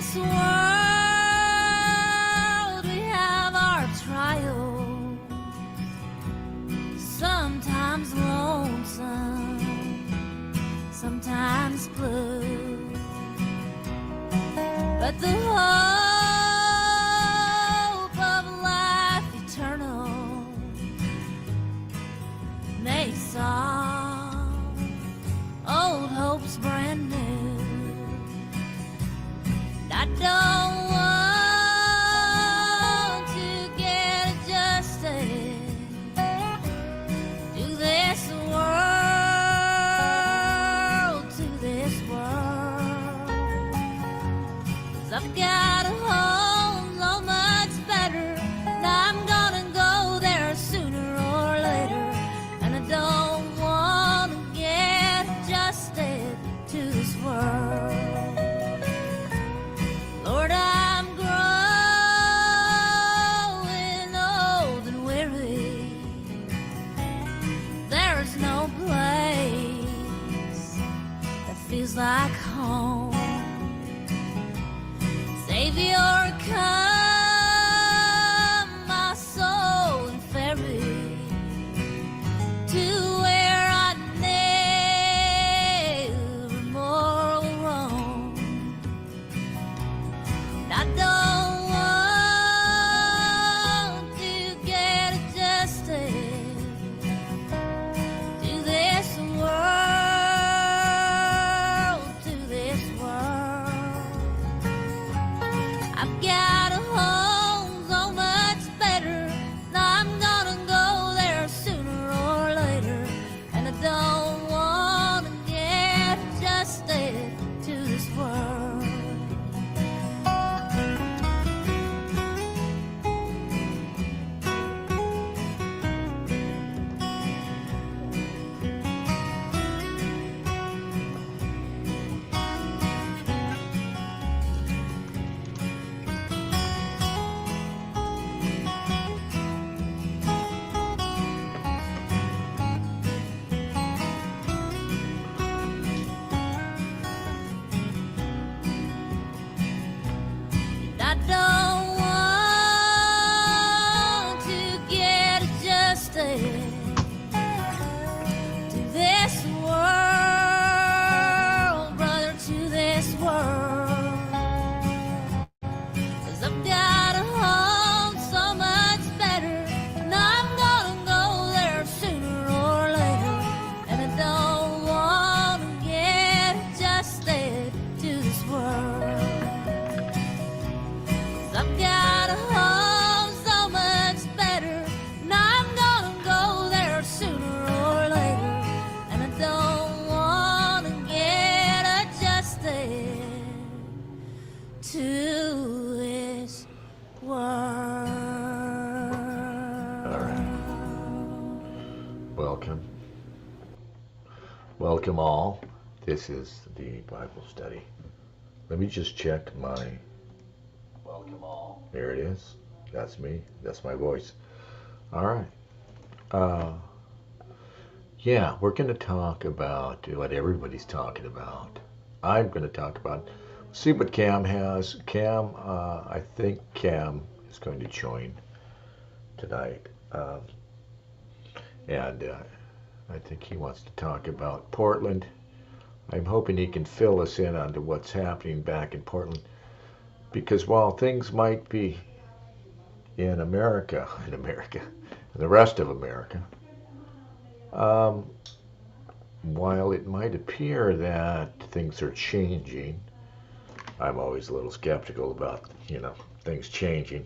this world we have our trials, sometimes lonesome, sometimes blue, but the hope of life eternal makes all old hopes brand new. I don't want to get adjusted to this world, Cause I've got a home so much better, and I'm gonna go there sooner or later, and I don't want to get adjusted to this world. Lord, I'm growing old and weary. There's no place that feels like home. Savior, come, my soul, and ferry to where I never more will roam. I don't want to get adjusted to this world, I've got a home so much better, now I'm gonna go there sooner or later, and I don't want to get adjusted to this world. I don't want to get adjusted to this world, brother, to this world. 'Cause I've got a home so much better, and I'm gonna go there sooner or later, and I don't want to get adjusted to this world. I've got a home so much better, and I'm gonna go there sooner or later, and I don't want to get adjusted to this world. All right. Welcome. Welcome all. This is the Bible study. Let me just check my... Welcome all. There it is. That's me. That's my voice. All right. Yeah, we're going to talk about what everybody's talking about. I'm going to talk about, see what Cam has. Cam, I think Cam is going to join tonight. And I think he wants to talk about Portland. I'm hoping he can fill us in on to what's happening back in Portland. Because while things might be in America, and the rest of America, while it might appear that things are changing, I'm always a little skeptical about, things changing.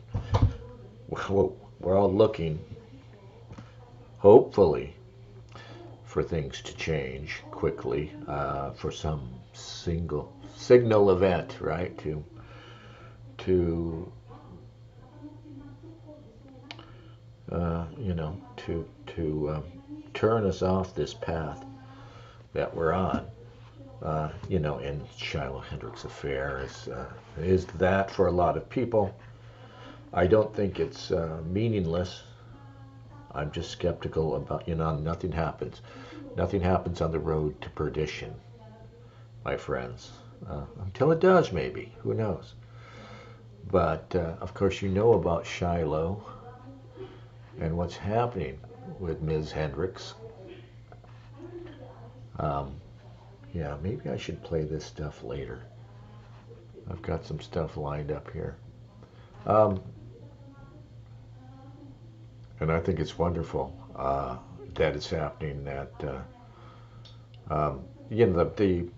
Well, we're all looking, hopefully, for things to change quickly, for some signal event, right, to turn us off this path that we're on. And Shiloh Hendricks' affair is that for a lot of people. I don't think it's meaningless. I'm just skeptical about, nothing happens. Nothing happens on the road to perdition, my friends. Until it does, maybe. Who knows? But of course, you know about Shiloh and what's happening with Ms. Hendricks. Um, yeah, maybe I should play this stuff later. I've got some stuff lined up here. Um, and I think it's wonderful that it's happening. That you know the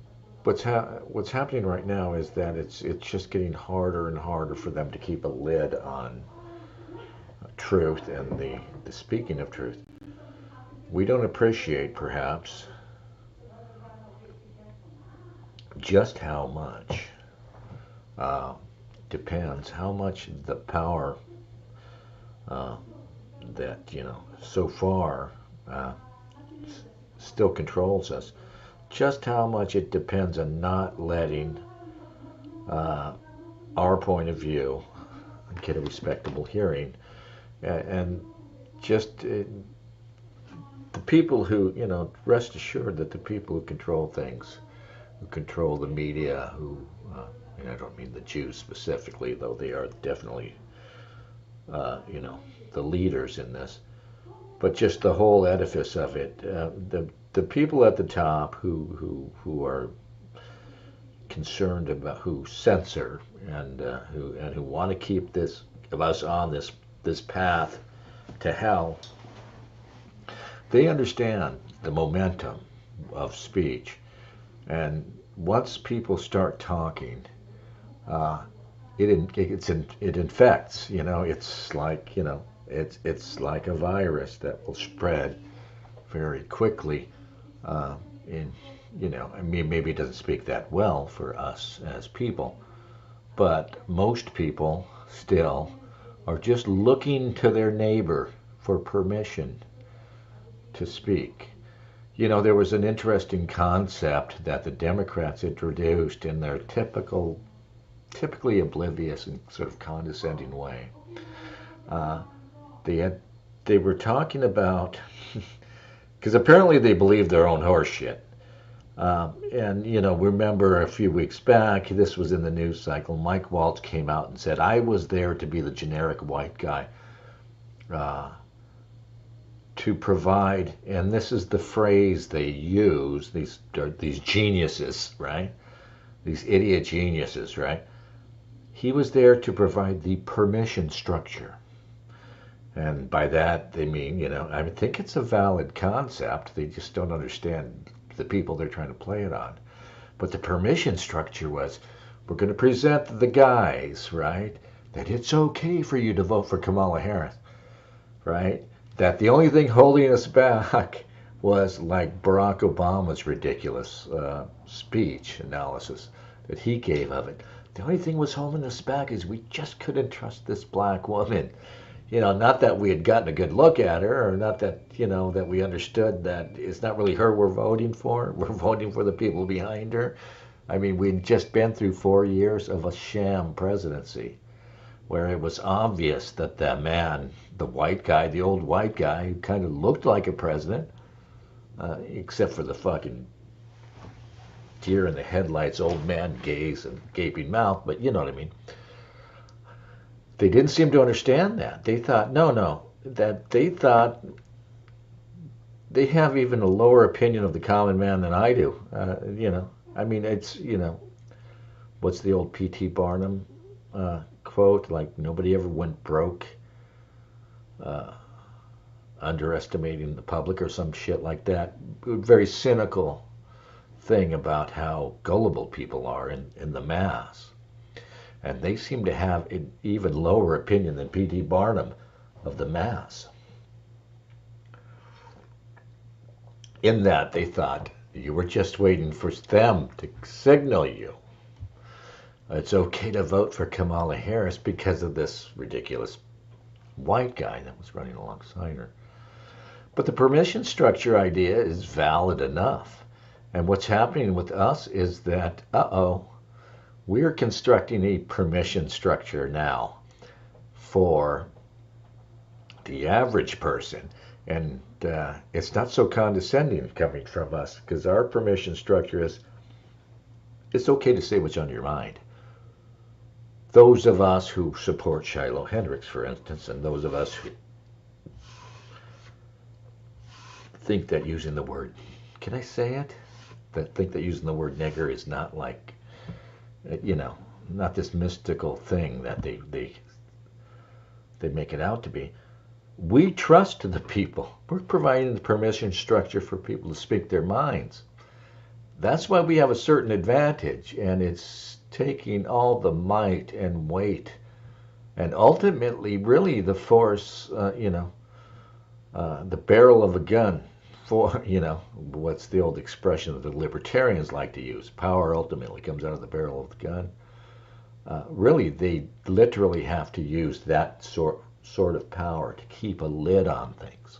what's happening right now is that it's just getting harder and harder for them to keep a lid on truth and the speaking of truth. We don't appreciate perhaps just how much uh, depends how much the power uh, that so far uh, still controls us, just how much it depends on not letting uh, our point of view get a respectable hearing, and just the people who, rest assured that the people who control things, who control the media, and I don't mean the Jews specifically, though they are definitely, the leaders in this, but just the whole edifice of it. The people at the top who are concerned about, who censor who want to keep this of us on this path to hell. They understand the momentum of speech, and once people start talking, it infects. It's like a virus that will spread very quickly. In I mean, maybe it doesn't speak that well for us as people, but most people still are just looking to their neighbor for permission to speak. There was an interesting concept that the Democrats introduced in their typically oblivious and sort of condescending way. They were talking about, because apparently they believe their own horse shit. And remember a few weeks back, this was in the news cycle, Mike Waltz came out and said, I was there to be the generic white guy, to provide, and this is the phrase they use, these geniuses, right? These idiot geniuses, right? He was there to provide the permission structure. And by that, they mean, I think it's a valid concept. They just don't understand the people they're trying to play it on. But the permission structure was, we're going to present the guys, right, that it's okay for you to vote for Kamala Harris, right? That the only thing holding us back was like Barack Obama's ridiculous speech analysis that he gave of it. The only thing was holding us back is we just couldn't trust this black woman. Not that we had gotten a good look at her, or not that, that we understood that it's not really her we're voting for. We're voting for the people behind her. I mean, we'd just been through 4 years of a sham presidency where it was obvious that the man, the white guy, the old white guy, who kind of looked like a president, except for the fucking deer in the headlights, old man gaze and gaping mouth, but you know what I mean. They didn't seem to understand that. They thought, they thought they have even a lower opinion of the common man than I do. I mean, it's, what's the old P.T. Barnum quote? Like, nobody ever went broke underestimating the public or some shit like that. Very cynical thing about how gullible people are in the mass. And they seem to have an even lower opinion than P.T. Barnum of the mass. In that they thought you were just waiting for them to signal you. It's okay to vote for Kamala Harris because of this ridiculous white guy that was running alongside her. But the permission structure idea is valid enough. And what's happening with us is that, we're constructing a permission structure now for the average person. And it's not so condescending coming from us, because our permission structure is, it's okay to say what's on your mind. those of us who support Shiloh Hendricks, for instance, and those of us who think that using the word, can I say it? That think that using the word nigger is not like, not this mystical thing that they make it out to be. We trust the people. We're providing the permission structure for people to speak their minds. That's why we have a certain advantage, and it's taking all the might and weight and ultimately really the force, the barrel of a gun for, what's the old expression that the libertarians like to use? Power ultimately comes out of the barrel of the gun. Really, they literally have to use that sort of power to keep a lid on things,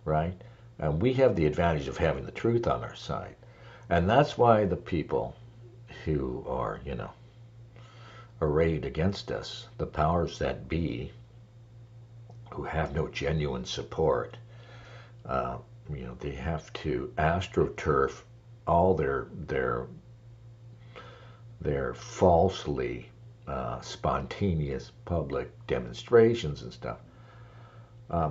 right? And we have the advantage of having the truth on our side. And that's why the people who are, arrayed against us, the powers that be, who have no genuine support, they have to astroturf all their falsely spontaneous public demonstrations and stuff.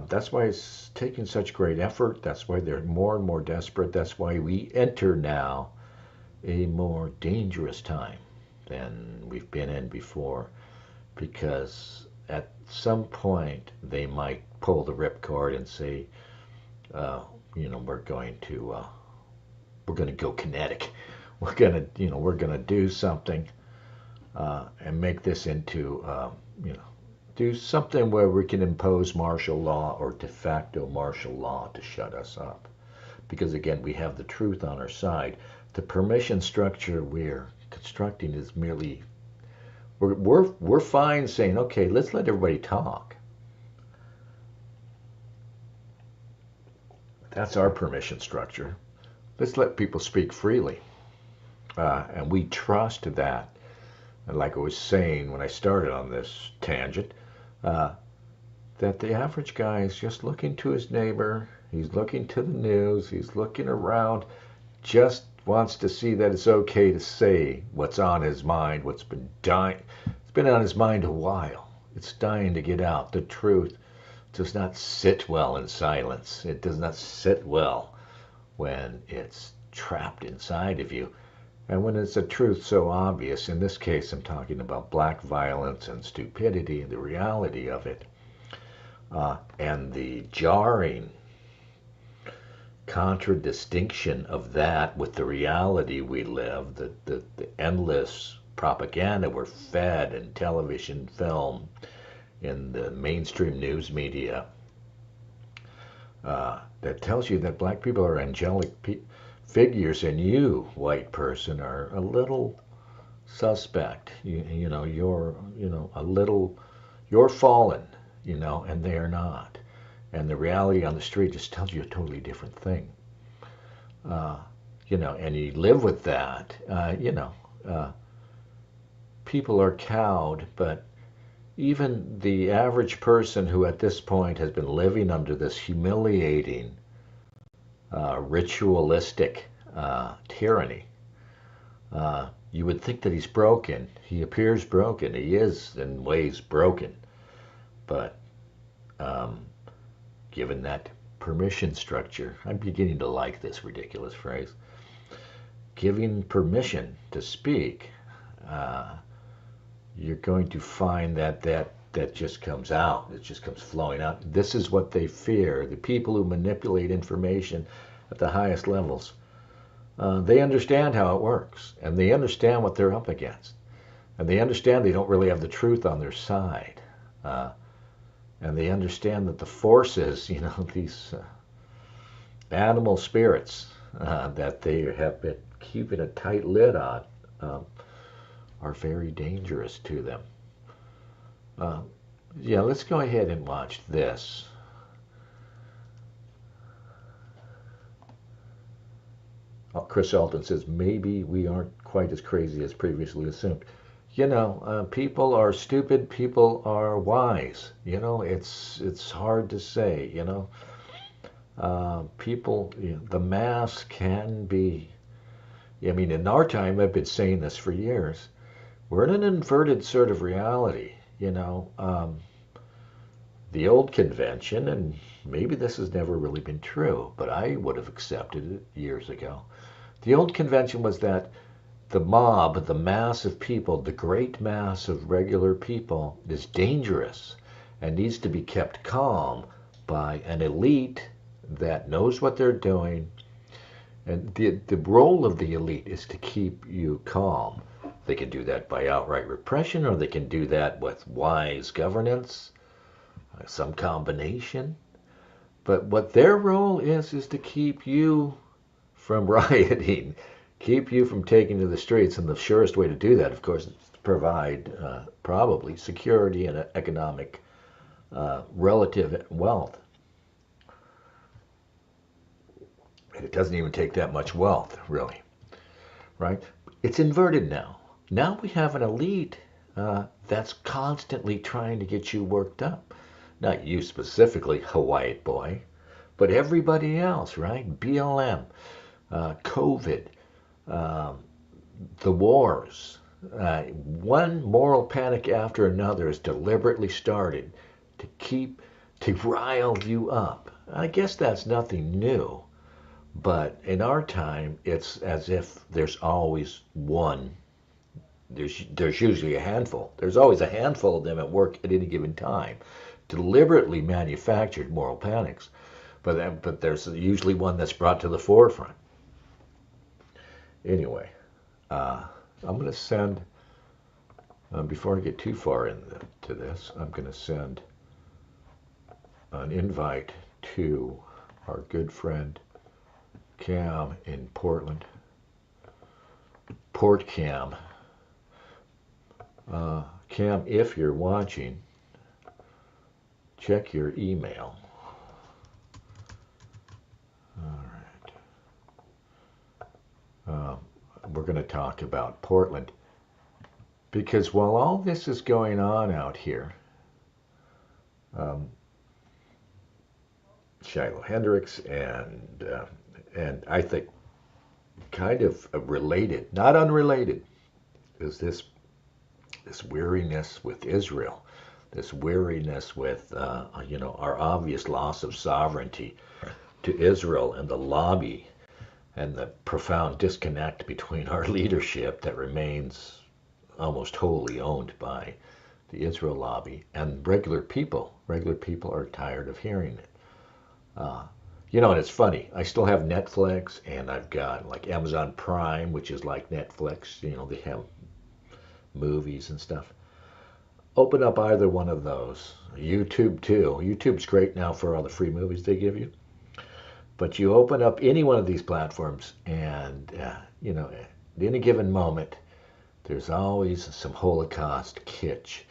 That's why it's taking such great effort. That's why they're more and more desperate. That's why we enter now a more dangerous time than we've been in before, because at some point they might pull the ripcord and say, we're going to go kinetic. We're gonna do something and make this into do something where we can impose martial law or de facto martial law to shut us up. Because again, we have the truth on our side. The permission structure we're constructing is merely, we're fine saying, okay, let's let everybody talk. That's our permission structure. Let's let people speak freely. And we trust that. And like I was saying when I started on this tangent, that the average guy is just looking to his neighbor, he's looking to the news, he's looking around, just wants to see that it's okay to say what's on his mind, what's been dying. It's been on his mind a while. It's dying to get out. The truth does not sit well in silence. It does not sit well when it's trapped inside of you. And when it's a truth so obvious, in this case I'm talking about black violence and stupidity and the reality of it, and the jarring contradistinction of that with the reality we live, the endless propaganda we're fed in television, film, in the mainstream news media, that tells you that black people are angelic figures, and you, white person, are a little suspect. You're fallen, and they are not. And the reality on the street just tells you a totally different thing. And you live with that. People are cowed, but even the average person who at this point has been living under this humiliating ritualistic tyranny, you would think that he's broken. He appears broken. He is in ways broken. But given that permission structure, I'm beginning to like this ridiculous phrase, giving permission to speak, you're going to find that just comes out. It just comes flowing out. This is what they fear. The people who manipulate information at the highest levels, they understand how it works, and they understand what they're up against, and they understand they don't really have the truth on their side, and they understand that the forces, these animal spirits that they have been keeping a tight lid on, are very dangerous to them. Let's go ahead and watch this. Chris Alton says, maybe we aren't quite as crazy as previously assumed. People are stupid, people are wise. It's hard to say, people, the mass can be, in our time, I've been saying this for years, we're in an inverted sort of reality. The old convention, and maybe this has never really been true, but I would have accepted it years ago. The old convention was that the mob, the mass of people, the great mass of regular people, is dangerous and needs to be kept calm by an elite that knows what they're doing. And the role of the elite is to keep you calm. They can do that by outright repression, or they can do that with wise governance, some combination. But what their role is to keep you from rioting, keep you from taking to the streets. And the surest way to do that, of course, is to provide probably security and economic relative wealth. And it doesn't even take that much wealth, really, right? It's inverted now. Now we have an elite that's constantly trying to get you worked up. Not you specifically, Hawaii boy, but everybody else, right? BLM, COVID, the wars. One moral panic after another is deliberately started to rile you up. I guess that's nothing new. But in our time, it's as if there's always one. There's usually a handful. There's always a handful of them at work at any given time. Deliberately manufactured moral panics. But there's usually one that's brought to the forefront. Anyway, I'm going to send, before I get too far into this, I'm going to send an invite to our good friend Cam in Portland. Port Cam. Cam, if you're watching, check your email. All right. We're going to talk about Portland, because while all this is going on out here, Shiloh Hendricks and I think kind of related, not unrelated, is this weariness with Israel, this weariness with our obvious loss of sovereignty to Israel, and the lobby and the profound disconnect between our leadership that remains almost wholly owned by the Israel lobby and regular people. Regular people are tired of hearing it. And it's funny. I still have Netflix, and I've got like Amazon Prime, which is like Netflix. They have movies and stuff. Open up either one of those. YouTube too. YouTube's great now for all the free movies they give you. But you open up any one of these platforms, and at any given moment, there's always some Holocaust kitsch.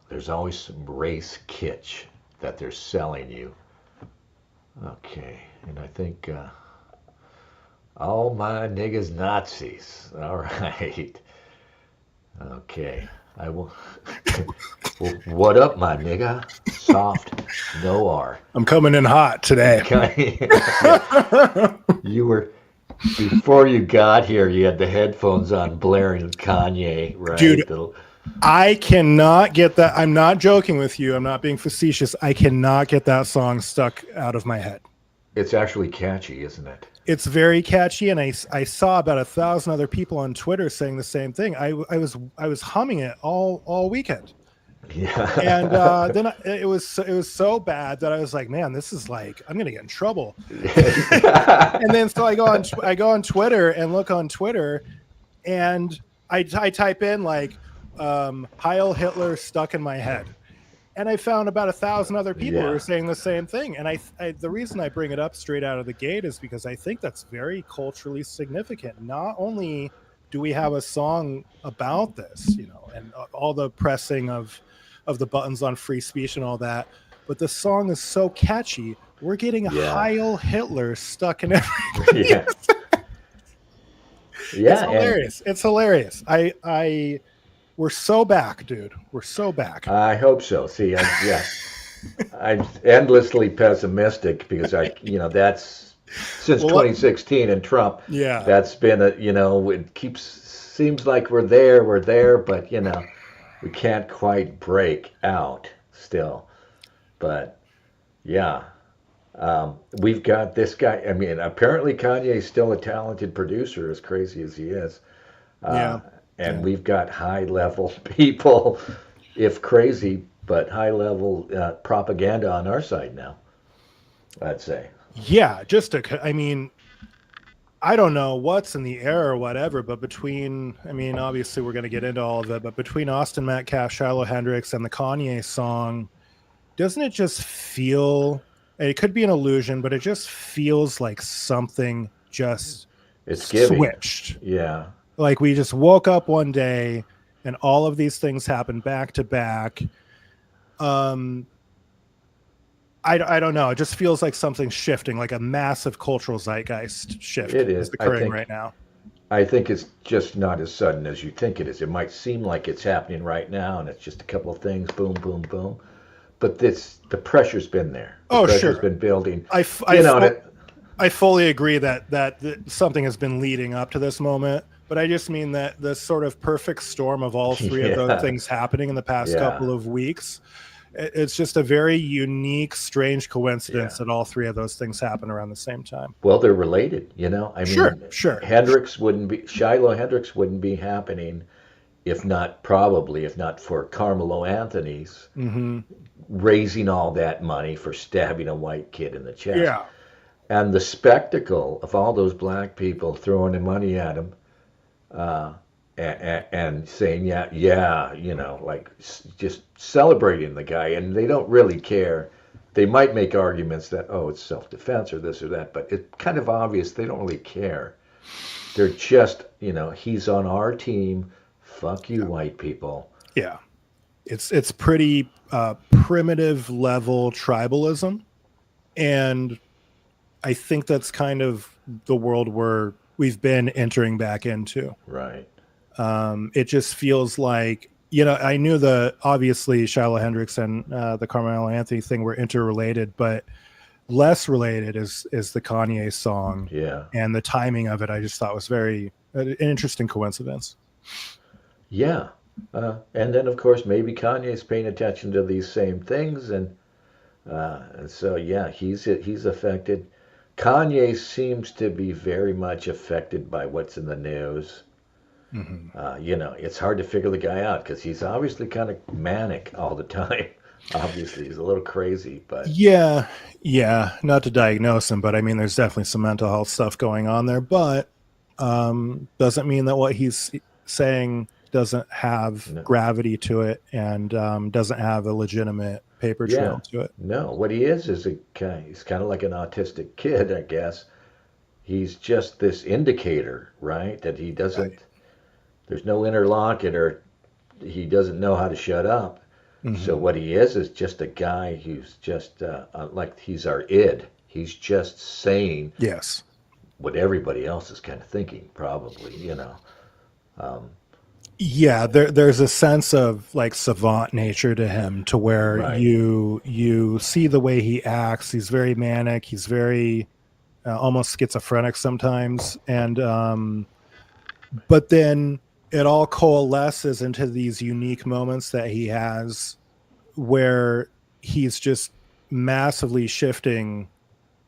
There's always some race kitsch that they're selling you. Okay, and I think all my niggas Nazis. All right. Okay, I will. Well, what up, my nigga? Soft, no R. I'm coming in hot today. You were, before you got here, you had the headphones on blaring Kanye, right? Dude, I cannot get that. I'm not joking with you. I'm not being facetious. I cannot get that song stuck out of my head. It's actually catchy, isn't it? It's very catchy, and I saw about 1,000 other people on Twitter saying the same thing. I was humming it all weekend. Yeah. And then it was so bad that I was like, man, this is like, I'm gonna get in trouble. And then so I go on Twitter and look on Twitter, and I type in like Heil Hitler stuck in my head, and I found about 1,000 other people who were saying the same thing. And I the reason I bring it up straight out of the gate is because I think that's very culturally significant. Not only do we have a song about this, and all the pressing of the buttons on free speech and all that, but the song is so catchy. We're getting Heil Hitler stuck in everything. Yeah. It's hilarious. It's hilarious. We're so back, dude. We're so back. I hope so. See, I'm endlessly pessimistic because that's since 2016 and Trump. Yeah, that's been it keeps seems like we're there, but we can't quite break out still. But yeah, we've got this guy. I mean, apparently Kanye's still a talented producer, as crazy as he is. Uh, Yeah. and Yeah. we've got high level people, if crazy, but high level propaganda on our side now, I'd say. Yeah. I mean, I don't know what's in the air or whatever, but between, I mean, obviously we're going to get into all of it, but between Austin Metcalf, Shiloh Hendrix, and the Kanye song, doesn't it just feel, it could be an illusion, but it just feels like something just It's giving. switched. Yeah. Like we just woke up one day and all of these things happened back to back. I don't know. It just feels like something's shifting, like a massive cultural zeitgeist shift It is is. occurring right now. I think it's just not as sudden as you think it is. It might seem like it's happening right now, and it's just a couple of things, boom, boom, boom. But the pressure's been there. The pressure's been building. I fully agree that something has been leading up to this moment, but I just mean that the sort of perfect storm of all three of those things happening in the past couple of weeks, it's just a very unique, strange coincidence that all three of those things happen around the same time. Well, they're related, I mean, Sure. Shiloh Hendrix wouldn't be happening if not for Carmelo Anthony's raising all that money for stabbing a white kid in the chest. Yeah. And the spectacle of all those black people throwing the money at him and saying, like just celebrating the guy. And they don't really care. They might make arguments that, it's self-defense or this or that, but it's kind of obvious they don't really care. They're just, he's on our team. Fuck you, white people. Yeah. It's pretty primitive level tribalism. And I think that's kind of the world we've been entering back into. Right. It just feels like, I knew obviously Shiloh Hendrix and the Carmelo Anthony thing were interrelated, but less related is the Kanye song. Yeah. And the timing of it, I just thought was an interesting coincidence. Yeah. And then, of course, maybe Kanye's paying attention to these same things. And so, yeah, he's affected. Kanye seems to be very much affected by what's in the news. It's hard to figure the guy out because he's obviously kind of manic all the time. Obviously, he's a little crazy, but yeah, not to diagnose him, but I mean, there's definitely some mental health stuff going on there, but doesn't mean that what he's saying doesn't have gravity to it and doesn't have a legitimate paper trail to it. No, what he is he's kind of like an autistic kid, I guess. He's just this indicator, right? That he doesn't, there's no interlocutor. He doesn't know how to shut up. So what he is just a guy who's just like he's our id. He's just saying what everybody else is kind of thinking, probably, Yeah, there's a sense of like savant nature to him, to where you see the way he acts. He's very manic. He's very almost schizophrenic sometimes, and but then it all coalesces into these unique moments that he has, where he's just massively shifting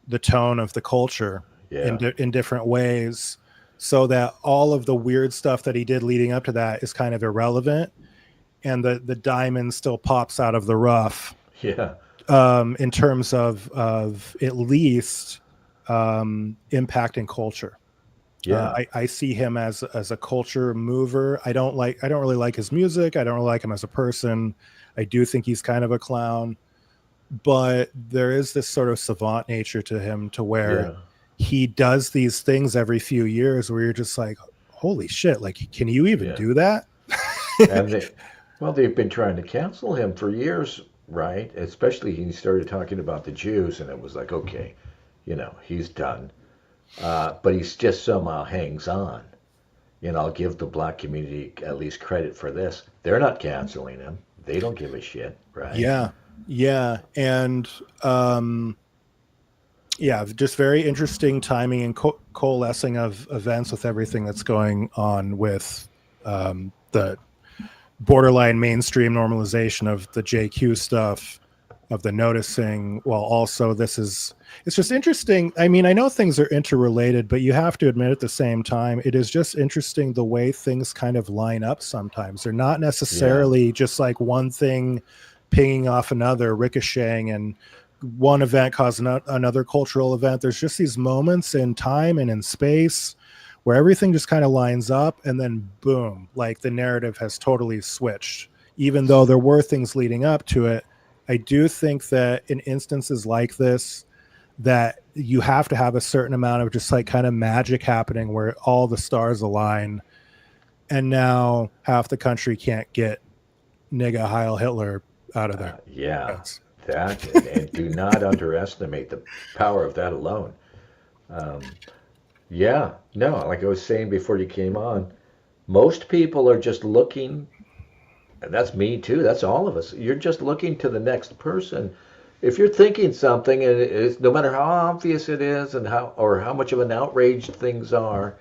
the tone of the culture in different ways, so that all of the weird stuff that he did leading up to that is kind of irrelevant, and the diamond still pops out of the rough. Yeah. In terms of at least impacting culture. Yeah. I see him as a culture mover. I don't really like his music. I don't really like him as a person. I do think he's kind of a clown, but there is this sort of savant nature to him, to where he does these things every few years where you're just like, holy shit, like, can you even do that? And they've been trying to cancel him for years, right? Especially he started talking about the Jews, and it was like, okay, he's done. But he just somehow hangs on. I'll give the black community at least credit for this. They're not canceling him. They don't give a shit, right? Yeah. And just very interesting timing and coalescing of events with everything that's going on with the borderline mainstream normalization of the JQ stuff, of the noticing, while also it's just interesting. I mean, I know things are interrelated, but you have to admit at the same time, it is just interesting the way things kind of line up sometimes. They're not necessarily just like one thing pinging off another, ricocheting, and one event causing another cultural event. There's just these moments in time and in space where everything just kind of lines up, and then boom, like the narrative has totally switched. Even though there were things leading up to it, I do think that in instances like this, that you have to have a certain amount of just like kind of magic happening where all the stars align, and now half the country can't get nigga Heil Hitler out of there. That, and do not underestimate the power of that alone. No, like I was saying before you came on, most people are just looking, and that's me too, that's all of us. You're just looking to the next person. If you're thinking something, and it's, no matter how obvious it is and how much of an outrage things are,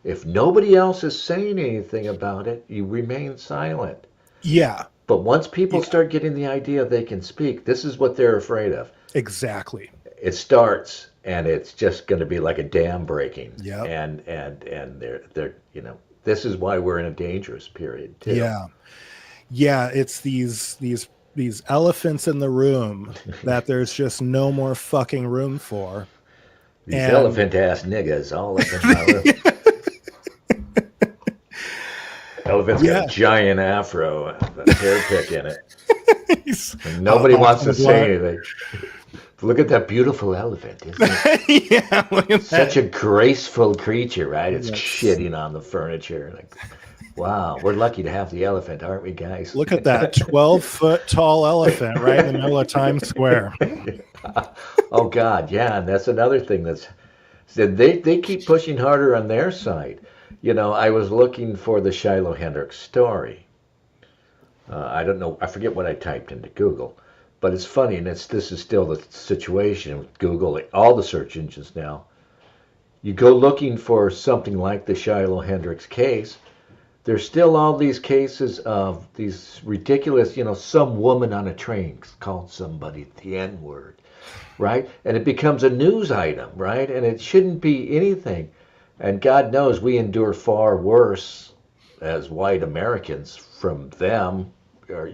if nobody else is saying anything about it, you remain silent. Yeah. But once people start getting the idea they can speak, this is what they're afraid of. Exactly. It starts, and it's just going to be like a dam breaking. Yeah. And they're this is why we're in a dangerous period too. Yeah. Yeah, it's these elephants in the room that there's just no more fucking room for. These elephant ass niggas all up in my room. Elephant's got a giant afro, a hair pick in it. And nobody wants to say anything. Look at that beautiful elephant, isn't it? Yeah, look at Such a graceful creature, right? It's shitting on the furniture. Like, wow, we're lucky to have the elephant, aren't we, guys? Look at that 12-foot tall elephant right in the middle of Times Square. Oh, God, yeah, and that's another thing that's said. They keep pushing harder on their side. You know, I was looking for the Shiloh Hendricks story. I don't know, I forget what I typed into Google, but it's funny, and this is still the situation with Google, all the search engines now. You go looking for something like the Shiloh Hendricks case, there's still all these cases of these ridiculous, some woman on a train called somebody the N-word, right? And it becomes a news item, right? And it shouldn't be anything. And God knows we endure far worse as white Americans from them, or,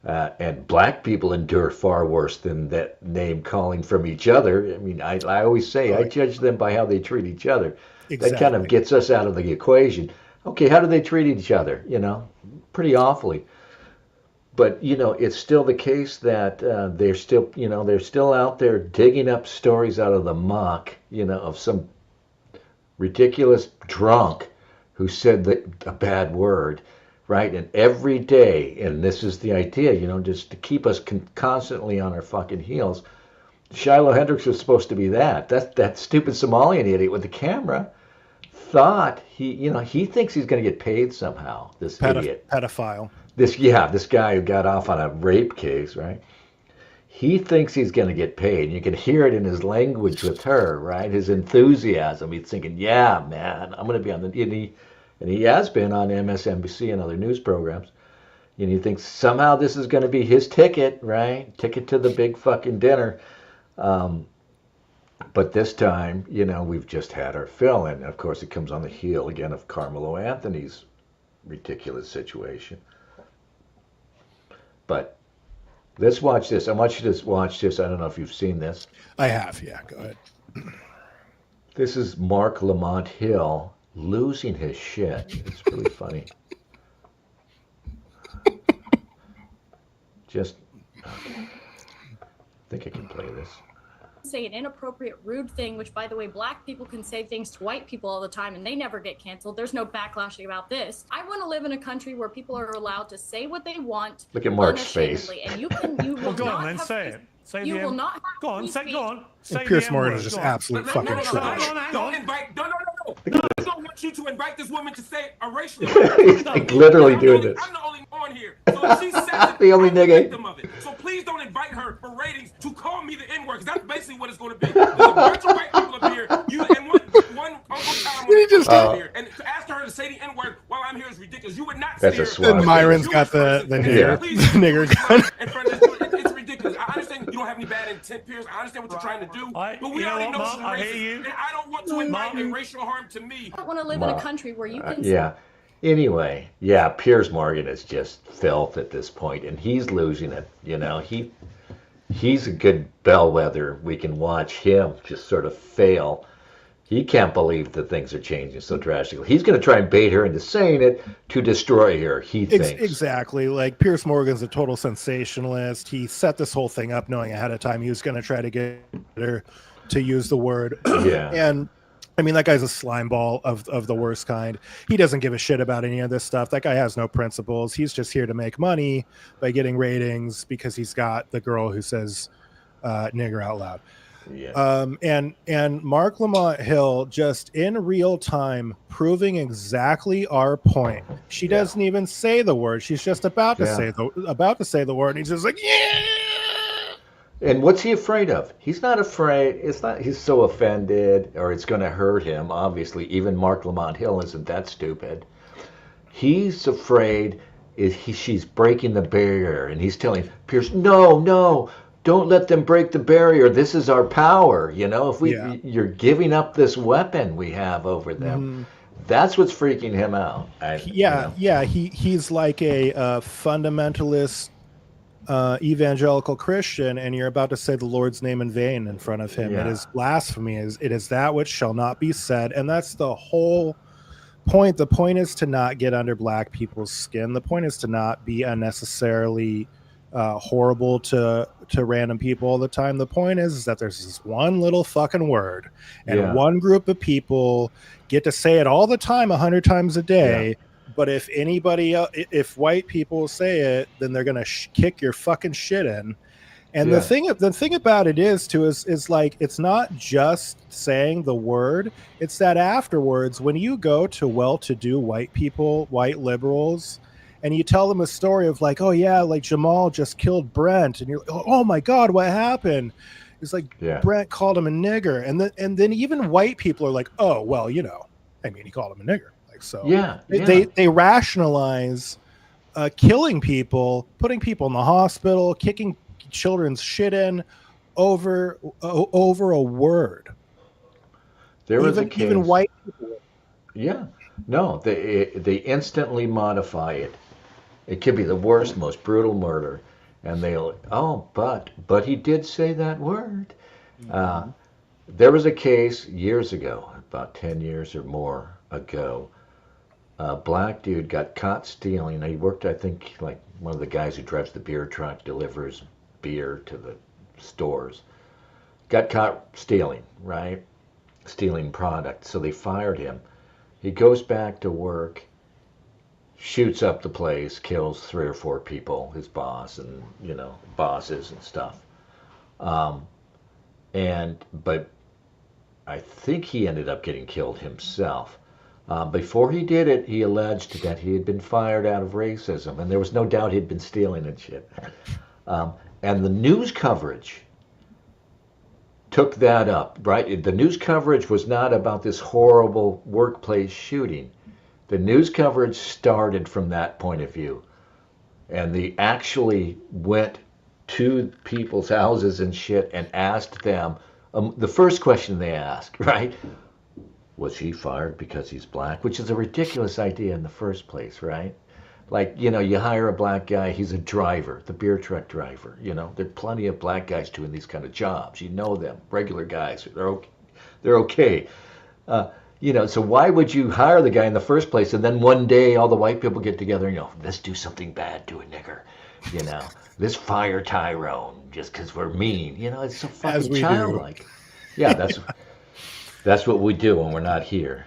and black people endure far worse than that name calling from each other. I mean, I always say I judge them by how they treat each other. Exactly. That kind of gets us out of the equation. Okay, how do they treat each other? Pretty awfully. But, it's still the case that they're still out there digging up stories out of the muck, of some ridiculous drunk who said a bad word, right? And every day, and this is the idea, just to keep us constantly on our fucking heels. Shiloh Hendricks was supposed to be that stupid Somalian idiot with the camera thought he thinks he's going to get paid somehow, this idiot. Pedophile. This guy who got off on a rape case, right? He thinks he's going to get paid. You can hear it in his language with her, right? His enthusiasm. He's thinking, yeah, man, I'm going to be on and he has been on MSNBC and other news programs. And he thinks somehow this is going to be his ticket, right? Ticket to the big fucking dinner. But this time, we've just had our fill. And of course, it comes on the heel again of Carmelo Anthony's ridiculous situation. But let's watch this. I want you to watch this. I don't know if you've seen this. I have, yeah. Go ahead. This is Mark Lamont Hill losing his shit. It's really funny. Okay. I think I can play this. Say an inappropriate, rude thing, which, by the way, black people can say things to white people all the time and they never get canceled. There's no backlashing about this. I want to live in a country where people are allowed to say what they want. Look at Mark's face. And you will go not on, then have say it. Say you the will M. not have Go on, free go on. Say Pierce the Morgan M is just word. Go on. absolute fucking trash. Don't invite. No. I don't want you to invite this woman to say a racial. He's like literally doing this. I'm the only on here. So if she says it, the only I'm the nigga. victim of it. So please don't invite her for ratings to call me the N-word, because that's basically what it's going to be. There's a bunch of white people up here. You and one Uncle Tom up here, and to ask her her to say the N-word while I'm here is ridiculous. You would not That's sit a here. swat. And Myron's got the Yeah. nigger gun. In front of this dude. It's ridiculous. I understand you don't have any bad intent, Pierce. I understand what you're trying to do. But we already know she's racist. And I don't want to invite a racial harm to me. I don't want to live in a country where you can Yeah. Anyway, yeah, Piers Morgan is just filth at this point, and he's losing it. You know, he's a good bellwether. We can watch him just sort of fail. He can't believe that things are changing so drastically. He's going to try and bait her into saying it to destroy her, he thinks. Exactly. Like, Piers Morgan's a total sensationalist. He set this whole thing up knowing ahead of time he was going to try to get her to use the word. Yeah. And I mean, that guy's a slime ball of the worst kind. He doesn't give a shit about any of this stuff. That guy has no principles. He's just here to make money by getting ratings because he's got the girl who says nigger out loud. Yeah. And Mark Lamont Hill just in real time proving exactly our point. She doesn't even say the word. She's just about to say the word, and he's just like, yeah. And what's he afraid of? He's not afraid. It's not he's so offended or it's going to hurt him. Obviously, even Mark Lamont Hill isn't that stupid. He's afraid she's breaking the barrier, and he's telling Pierce, no, don't let them break the barrier. This is our power. You know, if you're giving up this weapon we have over them. That's what's freaking him out. He's like a fundamentalist evangelical Christian, and you're about to say the Lord's name in vain in front of him. It is blasphemy. It is that which shall not be said, and that's the whole point. The point is to not get under black people's skin. The point is to not be unnecessarily horrible to random people all the time. The point is that there's this one little fucking word, and one group of people get to say it all the time, 100 times a day. But if anybody else, if white people say it, then they're gonna kick your fucking shit in. And the thing about it is like, it's not just saying the word; it's that afterwards, when you go to well-to-do white people, white liberals, and you tell them a story of like, oh yeah, like Jamal just killed Brent, and you're like, oh my God, what happened? It's like Brent called him a nigger, and then even white people are like, oh well, you know, I mean, he called him a nigger. So they rationalize killing people, putting people in the hospital, kicking children's shit in over a word. There was a case. Even white people. Yeah, no, they instantly modify it. It could be the worst, most brutal murder, and they'll but he did say that word. There was a case years ago, about 10 years or more ago. A black dude got caught stealing. He worked, I think, like one of the guys who drives the beer truck, delivers beer to the stores. Got caught stealing, right? Stealing product. So they fired him. He goes back to work, shoots up the place, kills 3 or 4 people, his boss and, you know, bosses and stuff. But I think he ended up getting killed himself. Before he did it, he alleged that he had been fired out of racism, and there was no doubt he'd been stealing and shit. And the news coverage took that up, right? The news coverage was not about this horrible workplace shooting. The news coverage started from that point of view, and they actually went to people's houses and shit and asked them, the first question they asked, right? Was he fired because he's black? Which is a ridiculous idea in the first place, right? Like, you know, you hire a black guy, he's a driver, the beer truck driver. You know, there are plenty of black guys doing these kind of jobs. You know them, regular guys. They're okay. You know, so why would you hire the guy in the first place? And then one day all the white people get together and, you know, let's do something bad to a nigger. You know, let's fire Tyrone just because we're mean. You know, it's so fucking childlike. Yeah, that's what we do when we're not here.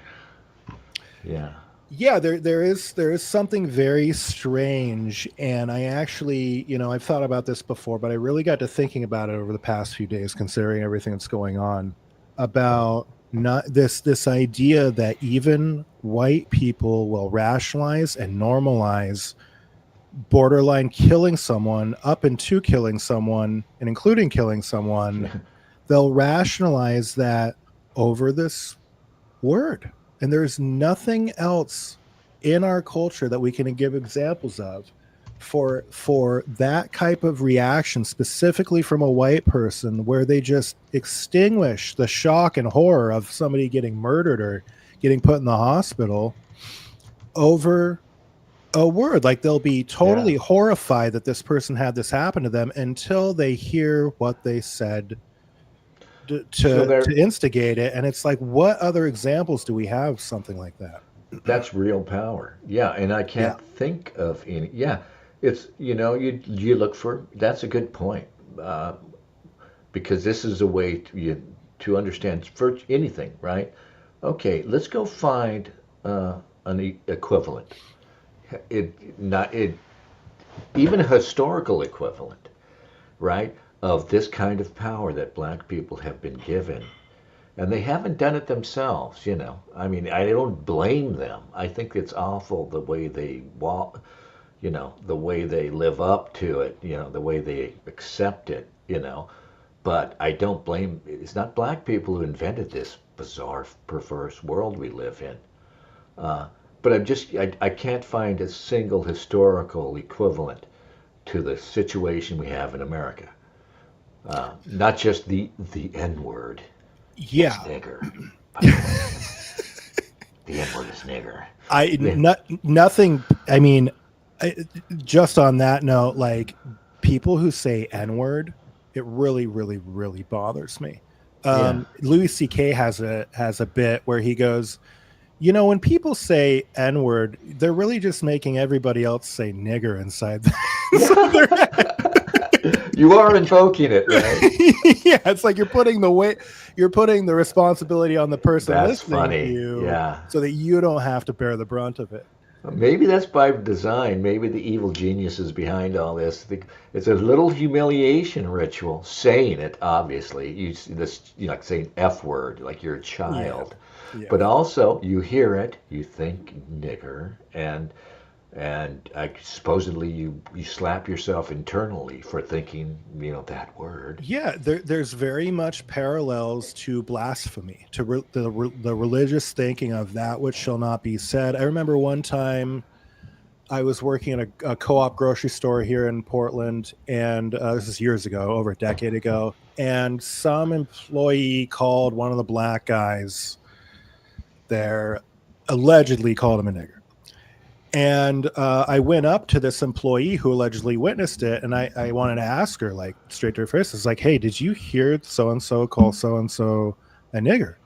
Yeah, there is something very strange, and I actually, you know, I've thought about this before, but I really got to thinking about it over the past few days, considering everything that's going on, about not this idea that even white people will rationalize and normalize borderline killing someone up into killing someone and including killing someone. They'll rationalize that over this word. And there's nothing else in our culture that we can give examples of for that type of reaction, specifically from a white person, where they just extinguish the shock and horror of somebody getting murdered or getting put in the hospital over a word. Like, they'll be totally horrified that this person had this happen to them until they hear what they said to instigate it. And it's like, what other examples do we have something like that? That's real power. Yeah, and I can't think of any. Yeah, it's, you look for. That's a good point, because this is a way to understand for anything, right? Okay, let's go find an equivalent. Even a historical equivalent, right, of this kind of power that black people have been given. And they haven't done it themselves, I mean, I don't blame them. I think it's awful the way they walk, the way they live up to it, the way they accept it, But I don't blame, it's not black people who invented this bizarre, perverse world we live in. But I can't find a single historical equivalent to the situation we have in America. Not just the N-word. Yeah. It's nigger. The N-word is nigger. Nothing. I mean, just on that note, like, people who say N-word, it really, really, really bothers me. Louis C.K. has a bit where he goes, when people say N-word, they're really just making everybody else say nigger inside their head. You are invoking it, right? Yeah, it's like you're putting the responsibility on the person listening to you, so that you don't have to bear the brunt of it. Maybe that's by design. Maybe the evil genius is behind all this. It's a little humiliation ritual. Saying it, obviously, like saying F word, like you're a child. Yeah. But also, you hear it, you think nigger, and supposedly you slap yourself internally for thinking, that word. Yeah, there's very much parallels to blasphemy, to the religious thinking of that which shall not be said. I remember one time I was working in a co-op grocery store here in Portland, and this is years ago, over a decade ago, and some employee called one of the black guys there, allegedly called him a nigger. And I went up to this employee who allegedly witnessed it, and I wanted to ask her, like, straight to her face. It's like, hey, did you hear so-and-so call so-and-so a nigger?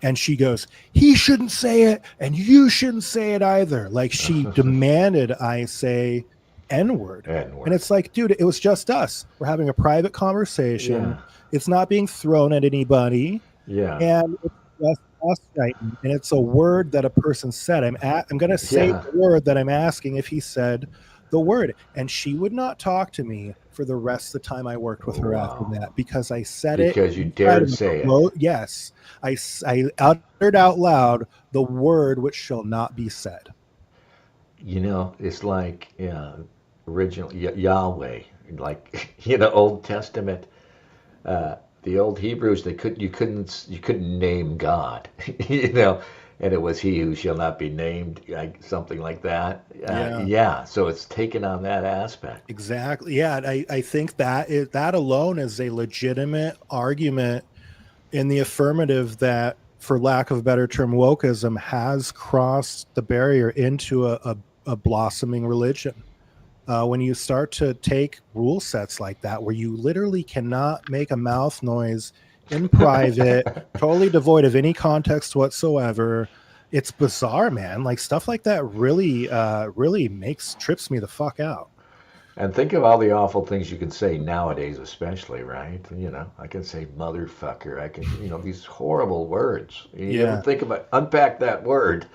And she goes, he shouldn't say it, and you shouldn't say it either. Like, she demanded I say N-word. And it's like, dude, it was just us. We're having a private conversation. Yeah. It's not being thrown at anybody. Yeah. And it's just us right now. And it's a word that a person said. I'm going to say the word that I'm asking if he said the word. And she would not talk to me for the rest of the time I worked with her after that, because I said it. Because you dared say it. Yes. I uttered out loud the word which shall not be said. It's like original Yahweh, like Old Testament. The old Hebrews, you couldn't name God, and it was he who shall not be named, like something like that. So it's taken on that aspect. Exactly. Yeah, I think that alone is a legitimate argument in the affirmative that, for lack of a better term, wokeism has crossed the barrier into a blossoming religion. When you start to take rule sets like that, where you literally cannot make a mouth noise in private, totally devoid of any context whatsoever, it's bizarre, man. Like, stuff like that really trips me the fuck out. And think of all the awful things you can say nowadays, especially, right? I can say motherfucker. I can, these horrible words. You ever think about, unpack that word,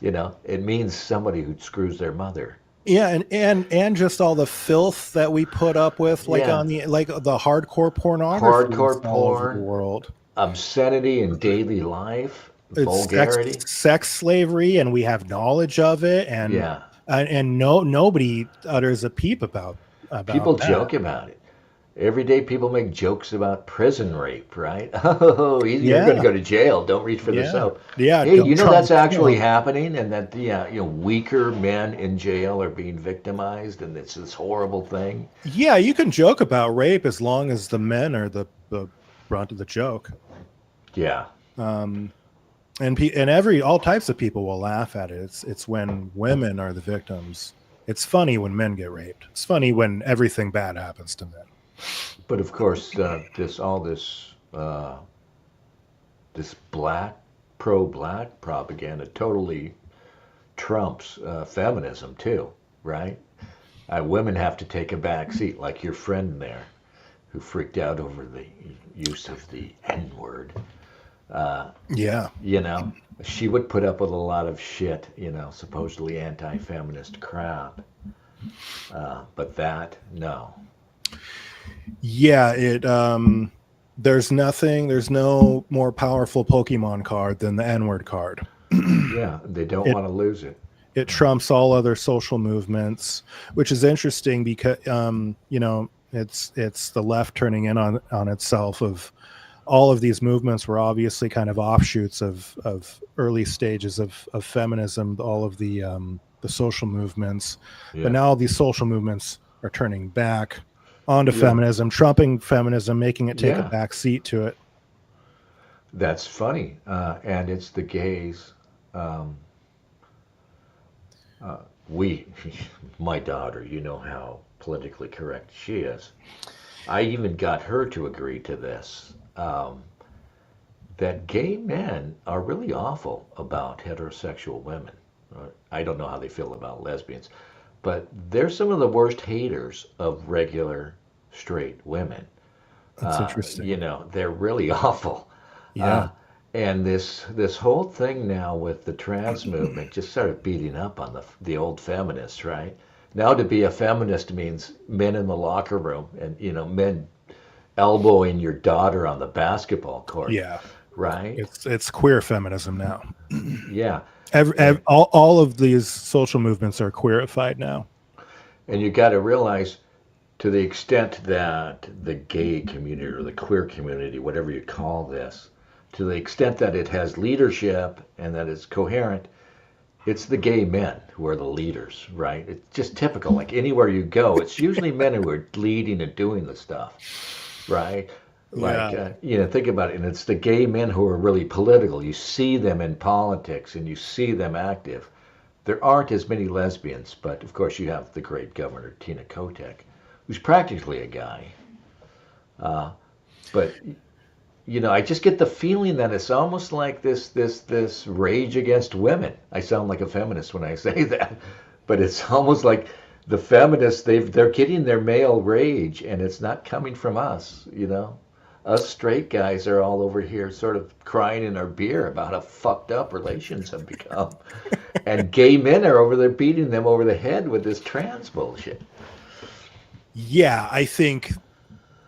it means somebody who screws their mother. Yeah, and just all the filth that we put up with, on the hardcore pornography, hardcore porn, over the world, obscenity in daily life, vulgarity, sex slavery, and we have knowledge of it, and nobody utters a peep about people that. Joke about it, Every day people make jokes about prison rape, right? Oh, you're going to go to jail. Don't reach for the soap. Yeah. Hey, you know that's actually happening, and that weaker men in jail are being victimized, and it's this horrible thing. Yeah, you can joke about rape as long as the men are the brunt of the joke. Yeah. And all types of people will laugh at it. It's when women are the victims. It's funny when men get raped. It's funny when everything bad happens to men. But of course, this pro-black propaganda totally trumps feminism too, right? Women have to take a back seat, like your friend there, who freaked out over the use of the N-word. Yeah. She would put up with a lot of shit, supposedly anti-feminist crap. But no. Yeah, there's no more powerful Pokemon card than the N-word card. Yeah, they don't want to lose it. It trumps all other social movements, which is interesting because it's the left turning in on itself. Of all of these movements were obviously kind of offshoots of early stages of feminism, all of the social movements. Yeah. But now these social movements are turning back onto feminism, trumping feminism, making it take a back seat to it. That's funny. And it's the gays. My daughter, you know how politically correct she is. I even got her to agree to this, that gay men are really awful about heterosexual women. I don't know how they feel about lesbians, but they're some of the worst haters of regular straight women. That's interesting. They're really awful. Yeah. And this whole thing now with the trans movement just started beating up on the old feminists, right? Now to be a feminist means men in the locker room and, men elbowing your daughter on the basketball court. Yeah. Right? It's queer feminism now. Yeah. All of these social movements are queerified now. And you got to realize, to the extent that the gay community or the queer community, whatever you call this, to the extent that it has leadership and that it's coherent, it's the gay men who are the leaders, right? It's just typical. Like anywhere you go, it's usually men who are leading and doing the stuff, right? Like, think about it. And it's the gay men who are really political. You see them in politics and you see them active. There aren't as many lesbians, but of course you have the great Governor Tina Kotek, who's practically a guy. But I just get the feeling that it's almost like this rage against women. I sound like a feminist when I say that, but it's almost like the feminists, they're getting their male rage, and it's not coming from us. Us straight guys are all over here sort of crying in our beer about how fucked up relations have become, and gay men are over there beating them over the head with this trans bullshit. Yeah, I think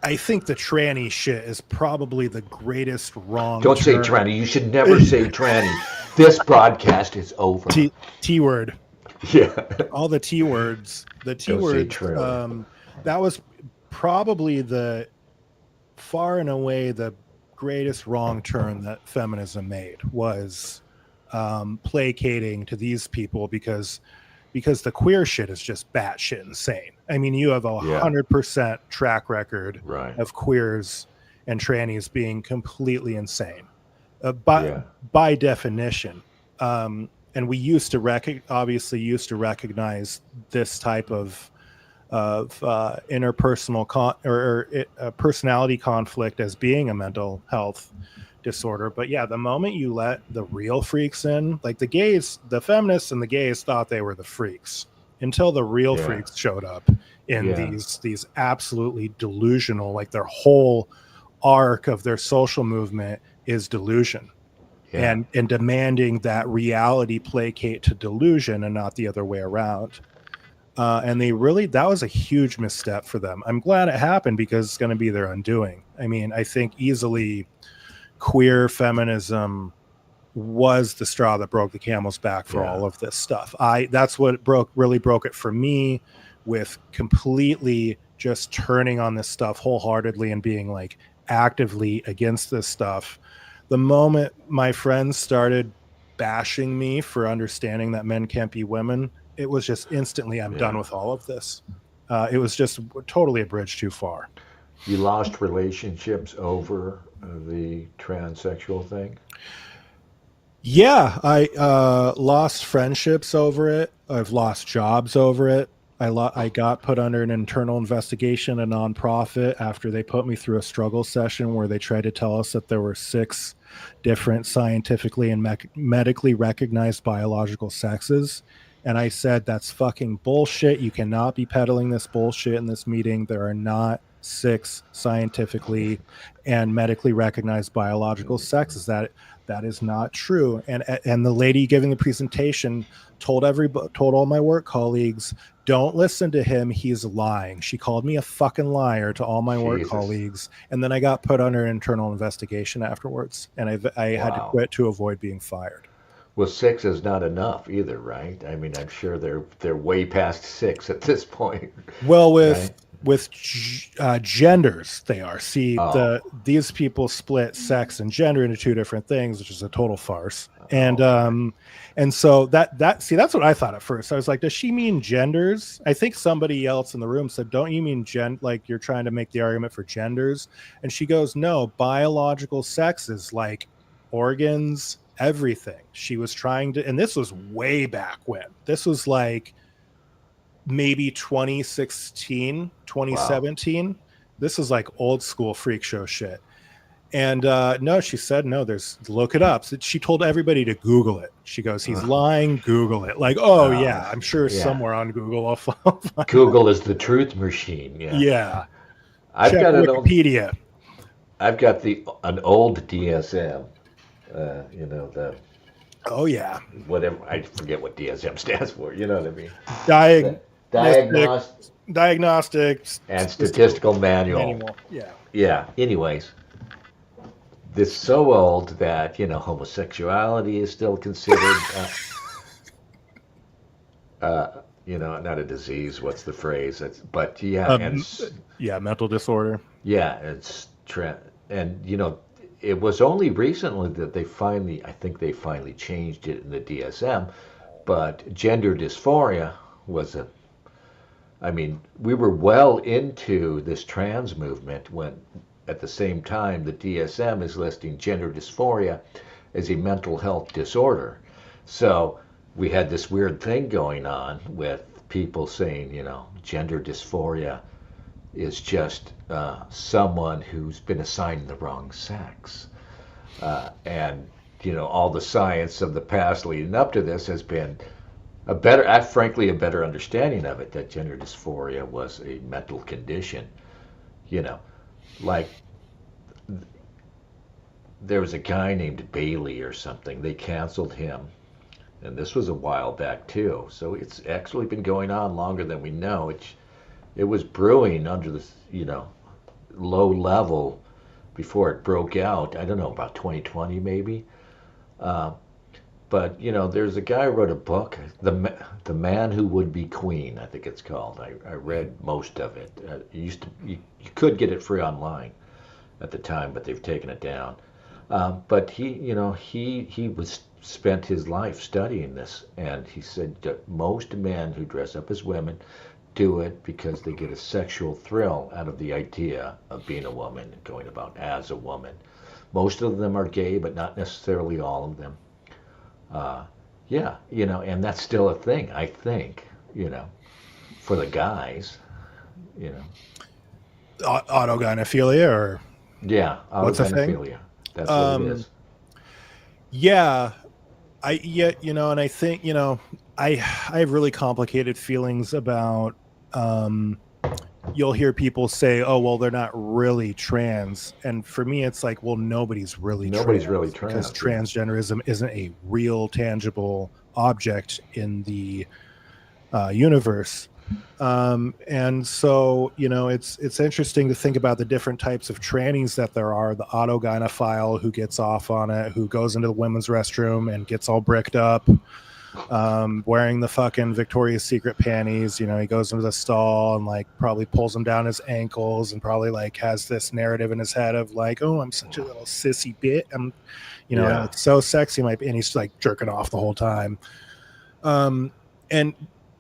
the tranny shit is probably the greatest wrong. Don't say tranny. You should never say tranny. This broadcast is over. T word. Yeah. All the T words. The T words. That was probably the far and away the greatest wrong turn that feminism made, was placating to these people because the queer shit is just batshit insane. I mean, you have 100% track record of queers and trannies being completely insane by definition. And we used to recognize this type of interpersonal personality conflict as being a mental health disorder. But yeah, the moment you let the real freaks in, like the gays, the feminists and the gays thought they were the freaks until the real freaks showed up in these absolutely delusional, like their whole arc of their social movement is delusion. And demanding that reality placate to delusion and not the other way around. And that was a huge misstep for them. I'm glad it happened because it's going to be their undoing. I mean, I think easily queer feminism was the straw that broke the camel's back for all of this stuff. That's what really broke it for me, with completely just turning on this stuff wholeheartedly and being like actively against this stuff. The moment my friends started bashing me for understanding that men can't be women, it was just instantly, I'm done with all of this. It was just totally a bridge too far. You lost relationships over the transsexual thing? Yeah, I lost friendships over it. I've lost jobs over it. I got put under an internal investigation, a nonprofit, after they put me through a struggle session where they tried to tell us that there were 6 different scientifically and medically recognized biological sexes. And I said, that's fucking bullshit. You cannot be peddling this bullshit in this meeting. There are not 6 scientifically and medically recognized biological sexes. That is not true. And the lady giving the presentation told all my work colleagues, don't listen to him. He's lying. She called me a fucking liar to all my work colleagues. And then I got put under an internal investigation afterwards. And I had to quit to avoid being fired. Well, 6 is not enough either, right? I mean, I'm sure they're way past 6 at this point. Well, with genders, they are. See, these people split sex and gender into 2 different things, which is a total farce. And so that's what I thought at first. I was like, does she mean genders? I think somebody else in the room said, don't you mean like you're trying to make the argument for genders? And she goes, no, biological sexes, like organs, everything. She was trying to, and this was way back when. This was like maybe 2016, 2017. Wow. This is like old school freak show shit. And no, she said, no, look it up. So she told everybody to Google it. She goes, he's lying, Google it. Like, yeah, I'm sure somewhere on Google I'll find Google is the truth machine. Yeah. I've Check got Wikipedia. I've got an old DSM. Oh yeah. Whatever, I forget what DSM stands for. You know what I mean? Diagnostics and statistical manual. Yeah. Yeah. Anyways, this is so old that homosexuality is still considered, not a disease. What's the phrase? But mental disorder. Yeah, it's it was only recently that I think they finally changed it in the DSM, but gender dysphoria was we were well into this trans movement when at the same time the DSM is listing gender dysphoria as a mental health disorder. So we had this weird thing going on with people saying, gender dysphoria is just someone who's been assigned the wrong sex. And all the science of the past leading up to this has been a better understanding of it, that gender dysphoria was a mental condition. Like there was a guy named Bailey or something. They canceled him. And this was a while back too. So it's actually been going on longer than we know. It was brewing under this, low level before it broke out. I don't know, about 2020 maybe. But there's a guy who wrote a book, The Man Who Would Be Queen, I think it's called. I read most of it. You could get it free online at the time, but they've taken it down. But he spent his life studying this, and he said that most men who dress up as women do it because they get a sexual thrill out of the idea of being a woman, going about as a woman. Most of them are gay, but not necessarily all of them. And that's still a thing, I think, for the guys, Autogynephilia or? Yeah, autogynephilia. That's what it is. Yeah. And I think, I have really complicated feelings about, you'll hear people say, oh, well, they're not really trans. And for me, it's like, well, nobody's really trans because transgenderism isn't a real tangible object in the universe. And so, it's interesting to think about the different types of trannies that there are. The autogynephile who gets off on it, who goes into the women's restroom and gets all bricked up. wearing the fucking Victoria's Secret panties. You know, he goes into the stall and like probably pulls them down his ankles and probably like has this narrative in his head of like, oh, I'm such a little sissy bit. I'm, you know, Yeah. it's so sexy. And he's like jerking off the whole time. And,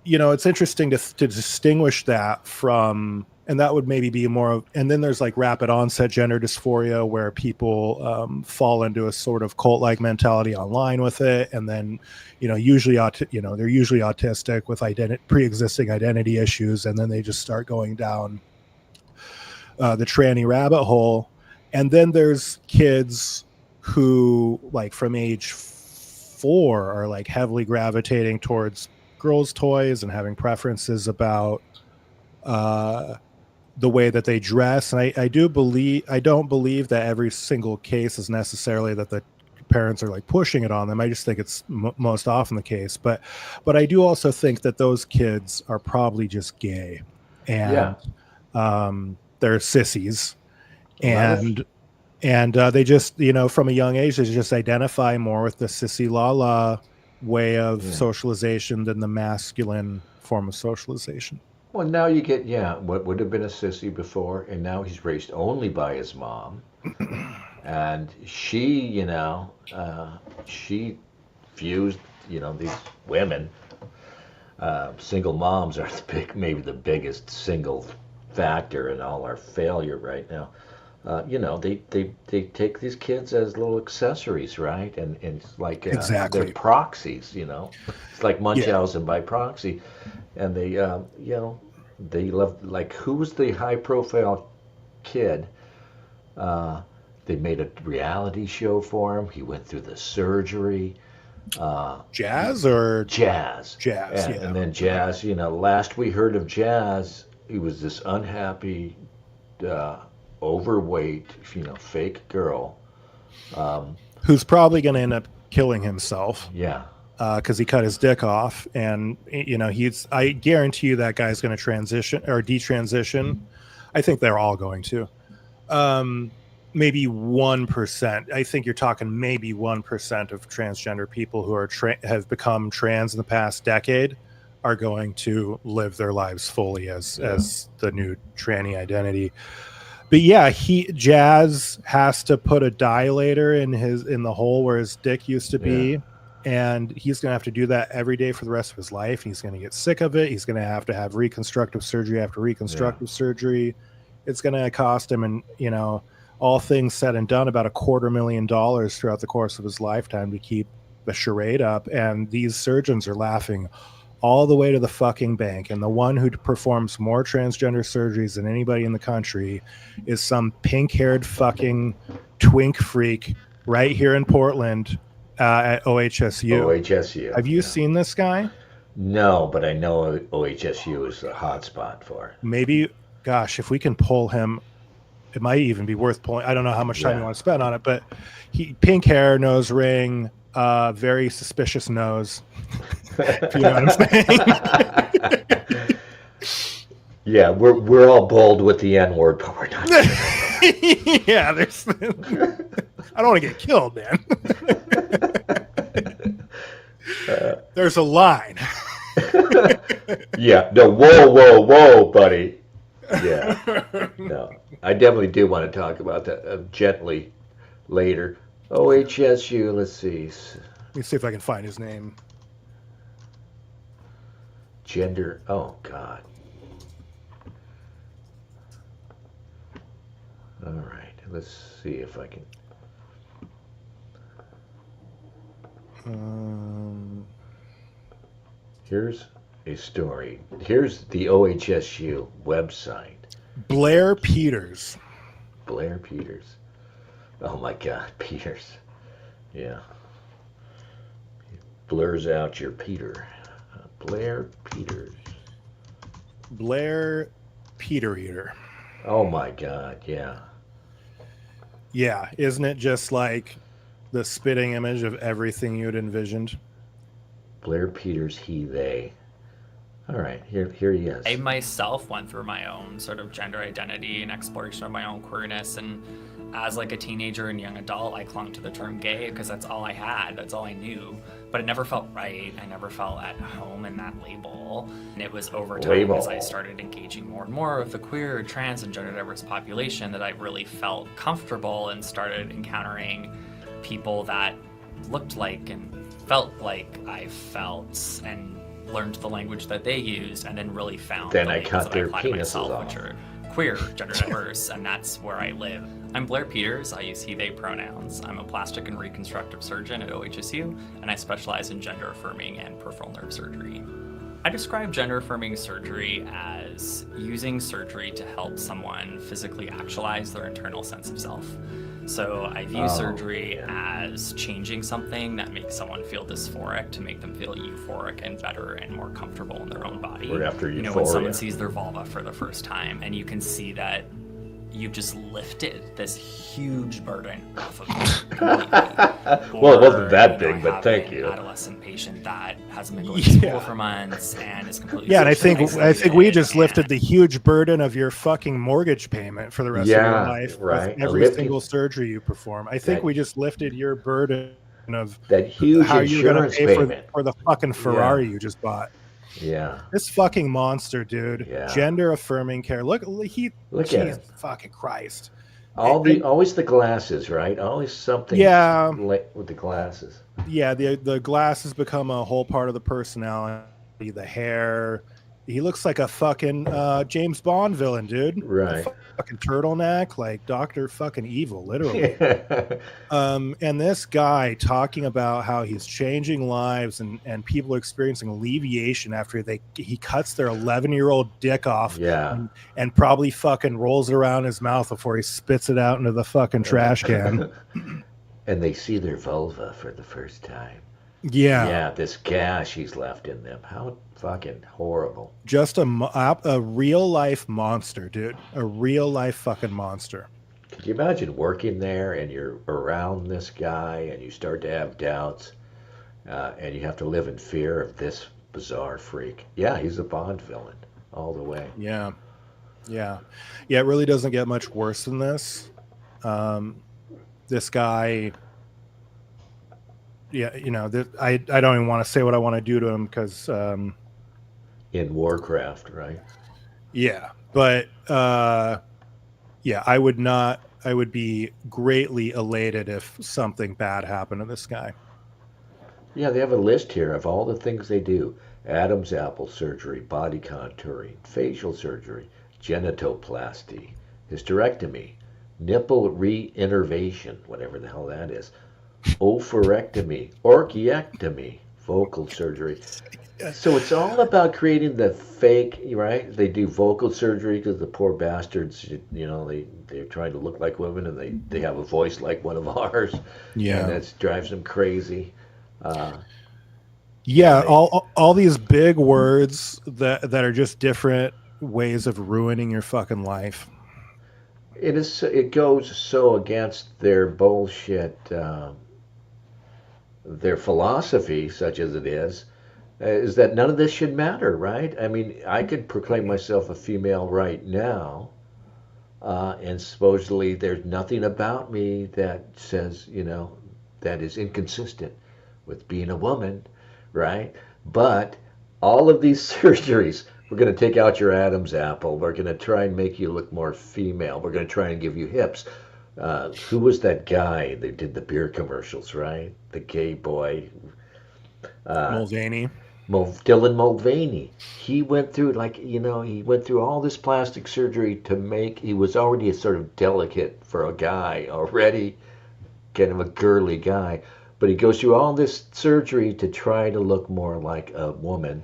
you know, it's interesting to distinguish that from, and that would maybe be more of, and then there's like rapid onset gender dysphoria where people fall into a sort of cult-like mentality online with it. And then, you know, they're usually autistic with pre-existing identity issues. And then they just start going down the tranny rabbit hole. And then there's kids who like from age 4 are like heavily gravitating towards girls' toys and having preferences about the way that they dress. And I don't believe that every single case is necessarily that the parents are like pushing it on them. I just think it's most often the case. But I do also think that those kids are probably just gay and they're sissies. And they just, you know, from a young age, they just identify more with the sissy la way of socialization than the masculine form of socialization. Well, now you get, what would have been a sissy before, and now he's raised only by his mom. And she, you know, she views, you know, these women, single moms are maybe the biggest single factor in all our failure right now. You know, they take these kids as little accessories, right? And it's like exactly. they're proxies, you know. It's like Munchausen by proxy. And they, you know, they love, like, who was the high-profile kid? They made a reality show for him. He went through the surgery. Jazz. And then Jazz, you know, last we heard of Jazz, he was this unhappy, overweight, you know, fake girl. Who's probably going to end up killing himself. Yeah. Because he cut his dick off, and you know I guarantee you that guy's going to transition or detransition. I think they're all going to. Maybe 1%. I think you're talking maybe 1% of transgender people who are have become trans in the past decade are going to live their lives fully as the new tranny identity. But yeah, Jazz has to put a dilator in the hole where his dick used to be. Yeah. And he's going to have to do that every day for the rest of his life. He's going to get sick of it. He's going to have reconstructive surgery after reconstructive surgery. It's going to cost him, and you know, all things said and done, about $250,000 throughout the course of his lifetime to keep the charade up. And these surgeons are laughing all the way to the fucking bank. And the one who performs more transgender surgeries than anybody in the country is some pink-haired fucking twink freak right here in Portland. At OHSU. Have you seen this guy? No, but I know OHSU is a hot spot for it. Maybe, gosh, if we can pull him, it might even be worth pulling. I don't know how much time you want to spend on it, but pink hair, nose ring, very suspicious nose. If you know what I'm saying. Yeah, we're all bold with the N-word, but we're not. Yeah, there's. I don't want to get killed, man. There's a line. Yeah. No. Whoa, buddy. Yeah. No. I definitely do want to talk about that gently later. OHSU. Let's see. Let me see if I can find his name. Gender. Oh God. All right. Let's see if I can. Here's a story. Here's the OHSU website. Blair Peters. Oh my God, Peters. Yeah. Blurs out your Peter. Blair Peters. Blair Peter Eater. Oh my God, yeah. Yeah, isn't it just like the spitting image of everything you'd envisioned? Blair Peters, he, they. All right, here he is. I myself went through my own sort of gender identity and exploration of my own queerness, and as like a teenager and young adult, I clung to the term gay because that's all I had, that's all I knew. but it never felt right. I never felt at home in that label. And it was over time as I started engaging more and more with the queer, trans, and gender diverse population that I really felt comfortable and started encountering people that looked like and felt like I felt, and learned the language that they used, and then really found then the I cut their apply to penises myself, off. which are queer, gender diverse, and that's where I live. I'm Blair Peters. I use he, they pronouns. I'm a plastic and reconstructive surgeon at OHSU, and I specialize in gender affirming and peripheral nerve surgery. I describe gender affirming surgery as using surgery to help someone physically actualize their internal sense of self. So I view surgery as changing something that makes someone feel dysphoric to make them feel euphoric and better and more comfortable in their own body. Or after you know, when someone sees their vulva for the first time and you can see that you've just lifted this huge burden off of you. Well, it wasn't that big, but thank you. An adolescent patient that hasn't been going to school for months and is completely and I think we just lifted the huge burden of your fucking mortgage payment for the rest of your life. Right. With every single surgery you perform. I think we just lifted your burden of that huge how you're going to pay payment for the fucking Ferrari you just bought. Yeah. This fucking monster, dude. Yeah. Gender affirming care. Look at him. Fucking Christ. Always the glasses, right? Always something with the glasses. Yeah, the glasses become a whole part of the personality, the hair. He looks like a fucking James Bond villain, dude. Right. Fucking turtleneck, like Dr. fucking Evil, literally. And this guy talking about how he's changing lives and people are experiencing alleviation after he cuts their 11-year-old dick off and probably fucking rolls it around his mouth before he spits it out into the fucking trash can. And they see their vulva for the first time. Yeah, this gash he's left in them. How fucking horrible. Just a real life monster, dude. A real life fucking monster. Could you imagine working there and you're around this guy and you start to have doubts and you have to live in fear of this bizarre freak? Yeah, he's a Bond villain all the way. Yeah. It really doesn't get much worse than this. This guy... Yeah, you know, I don't even want to say what I want to do to him because... in Warcraft, right? Yeah, but I would be greatly elated if something bad happened to this guy. Yeah, they have a list here of all the things they do. Adam's apple surgery, body contouring, facial surgery, genitoplasty, hysterectomy, nipple reinnervation, whatever the hell that is, oophorectomy, orchiectomy, vocal surgery. So it's all about creating the fake, right? They do vocal surgery because the poor bastards, you know, they're trying to look like women and they have a voice like one of ours. Yeah. And that drives them crazy. All these big words that are just different ways of ruining your fucking life. It goes so against their bullshit, their philosophy, such as it is that none of this should matter, right? I mean, I could proclaim myself a female right now, and supposedly there's nothing about me that says, you know, that is inconsistent with being a woman, right? But all of these surgeries, we're going to take out your Adam's apple. We're going to try and make you look more female. We're going to try and give you hips. Who was that guy that did the beer commercials, right? The gay boy. Mulvaney. Dylan Mulvaney. He went through, he went through all this plastic surgery he was already a sort of delicate for a guy already, kind of a girly guy. But he goes through all this surgery to try to look more like a woman.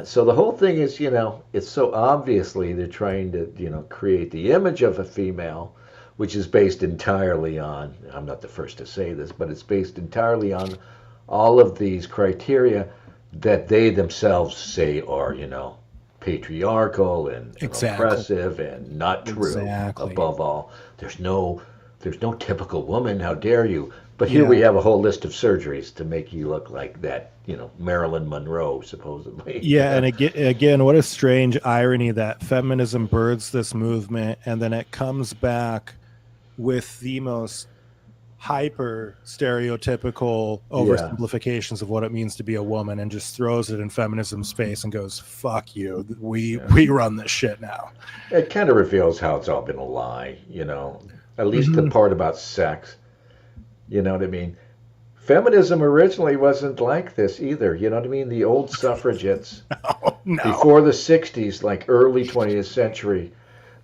So the whole thing is, you know, it's so obviously they're trying to, you know, create the image of a female, which is based entirely on, I'm not the first to say this, but it's based entirely on all of these criteria that they themselves say are, you know, patriarchal and oppressive and not true. Above all, there's no typical woman. How dare you? But here we have a whole list of surgeries to make you look like that, you know, Marilyn Monroe, supposedly. Yeah, and again, what a strange irony that feminism births this movement, and then it comes back with the most hyper stereotypical oversimplifications of what it means to be a woman and just throws it in feminism's face and goes, fuck you, we run this shit now. It kind of reveals how it's all been a lie, you know, at least the part about sex. You know what I mean? Feminism originally wasn't like this either. You know what I mean? The old suffragettes before the 60s, like early 20th century,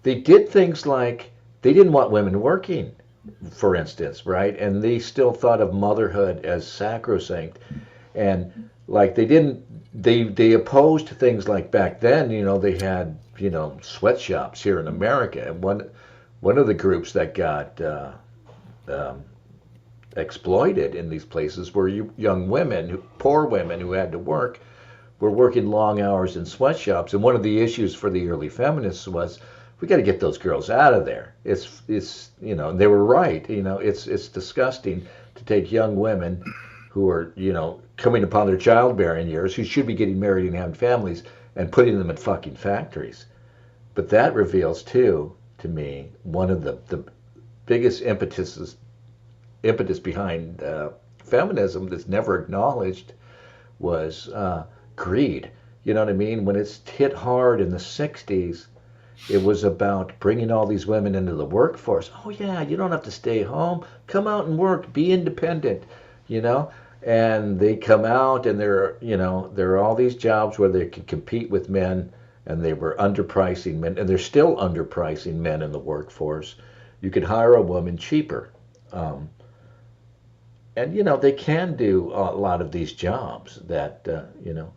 they did things like they didn't want women working, for instance, right? And they still thought of motherhood as sacrosanct. And like they opposed things like back then, you know, they had, you know, sweatshops here in America. And one of the groups that got exploited in these places were young women, poor women who had to work, were working long hours in sweatshops. And one of the issues for the early feminists was, we got to get those girls out of there. It's you know, they were right. You know, it's disgusting to take young women who are, you know, coming upon their childbearing years, who should be getting married and having families, and putting them in fucking factories. But that reveals too, to me, one of the biggest impetus behind feminism that's never acknowledged was greed. You know what I mean? When it's hit hard in the 60s, it was about bringing all these women into the workforce. Oh yeah, you don't have to stay home. Come out and work. Be independent, you know? And they come out and there are all these jobs where they can compete with men, and they were underpricing men, and they're still underpricing men in the workforce. You could hire a woman cheaper. And, you know, they can do a lot of these jobs that, you know,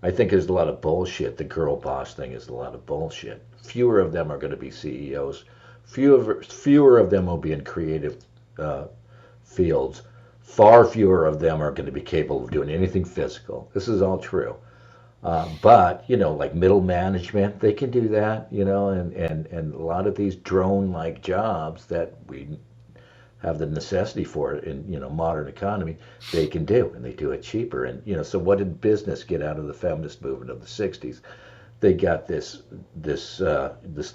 I think there's a lot of bullshit. The girl boss thing is a lot of bullshit. Fewer of them are going to be CEOs. Fewer of them will be in creative fields. Far fewer of them are going to be capable of doing anything physical. This is all true. But, you know, like middle management, they can do that, you know, and a lot of these drone-like jobs that we have the necessity for in, you know, modern economy, they can do, and they do it cheaper. And, you know, so what did business get out of the feminist movement of the 60s? They got this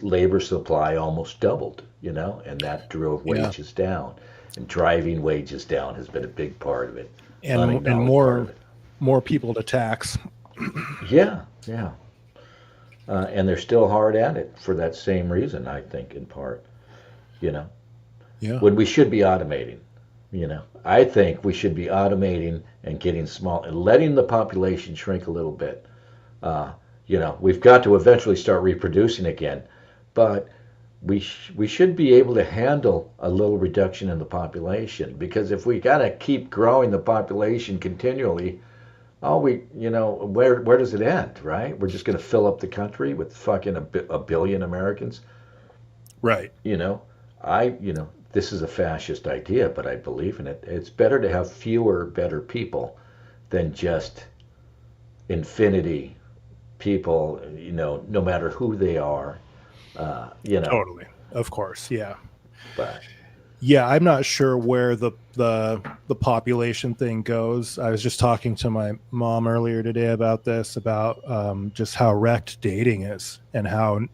labor supply almost doubled, you know, and that drove wages down. And driving wages down has been a big part of it. And more people to tax. Yeah. And they're still hard at it for that same reason, I think, in part, you know. Yeah. When we should be automating, you know. I think we should be automating and getting small and letting the population shrink a little bit. You know, we've got to eventually start reproducing again, but we should be able to handle a little reduction in the population, because if we got to keep growing the population continually, where does it end, right? We're just going to fill up the country with fucking a billion Americans. Right. You know, this is a fascist idea, but I believe in it. It's better to have fewer better people than just infinity people, you know, no matter who they are, you know. Totally. Of course, yeah. But yeah, I'm not sure where the population thing goes. I was just talking to my mom earlier today about this, about just how wrecked dating is, and how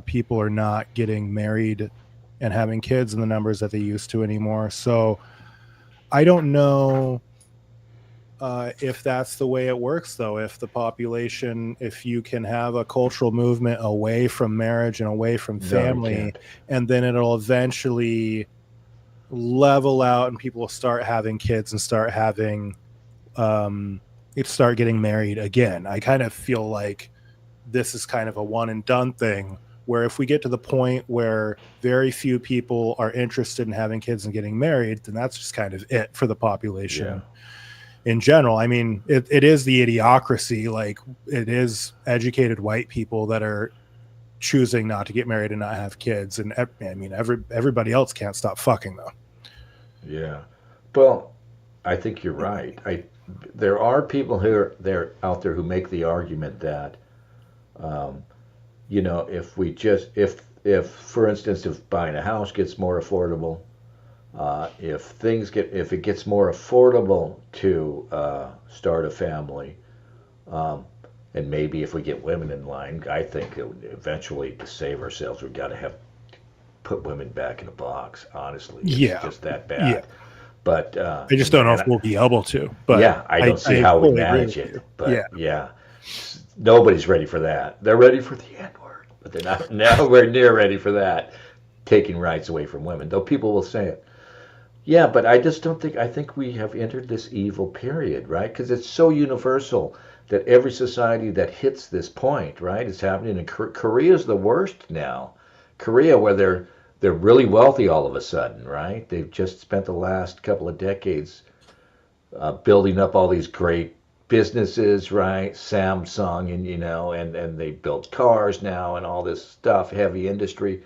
people are not getting married and having kids in the numbers that they used to anymore. So I don't know if that's the way it works, though. If the population, if you can have a cultural movement away from marriage and away from family, and then it'll eventually level out and people will start having kids and start having start getting married again. I kind of feel like this is kind of a one and done thing, where if we get to the point where very few people are interested in having kids and getting married, then that's just kind of it for the population in general. I mean, it is the idiocracy. Like, it is educated white people that are choosing not to get married and not have kids. And I mean, everybody else can't stop fucking, though. Yeah. Well, I think you're right. There are people they're out there who make the argument that, you know, if for instance, if buying a house gets more affordable, if it gets more affordable to start a family, and maybe if we get women in line, I think eventually, to save ourselves, we've got to put women back in a box. Honestly, it's just that bad. But I just don't know if we'll be able to. But yeah, I don't see how we manage it. But yeah, nobody's ready for that. They're ready for the N word, but they're not nowhere near ready for that, taking rights away from women. Though people will say it. Yeah, but I just don't think. I think we have entered this evil period, right? Because it's so universal that every society that hits this point, right, is happening. And Korea's the worst now. Korea, where they're really wealthy all of a sudden, right? They've just spent the last couple of decades building up all these great businesses, right? Samsung, and and they build cars now and all this stuff, heavy industry.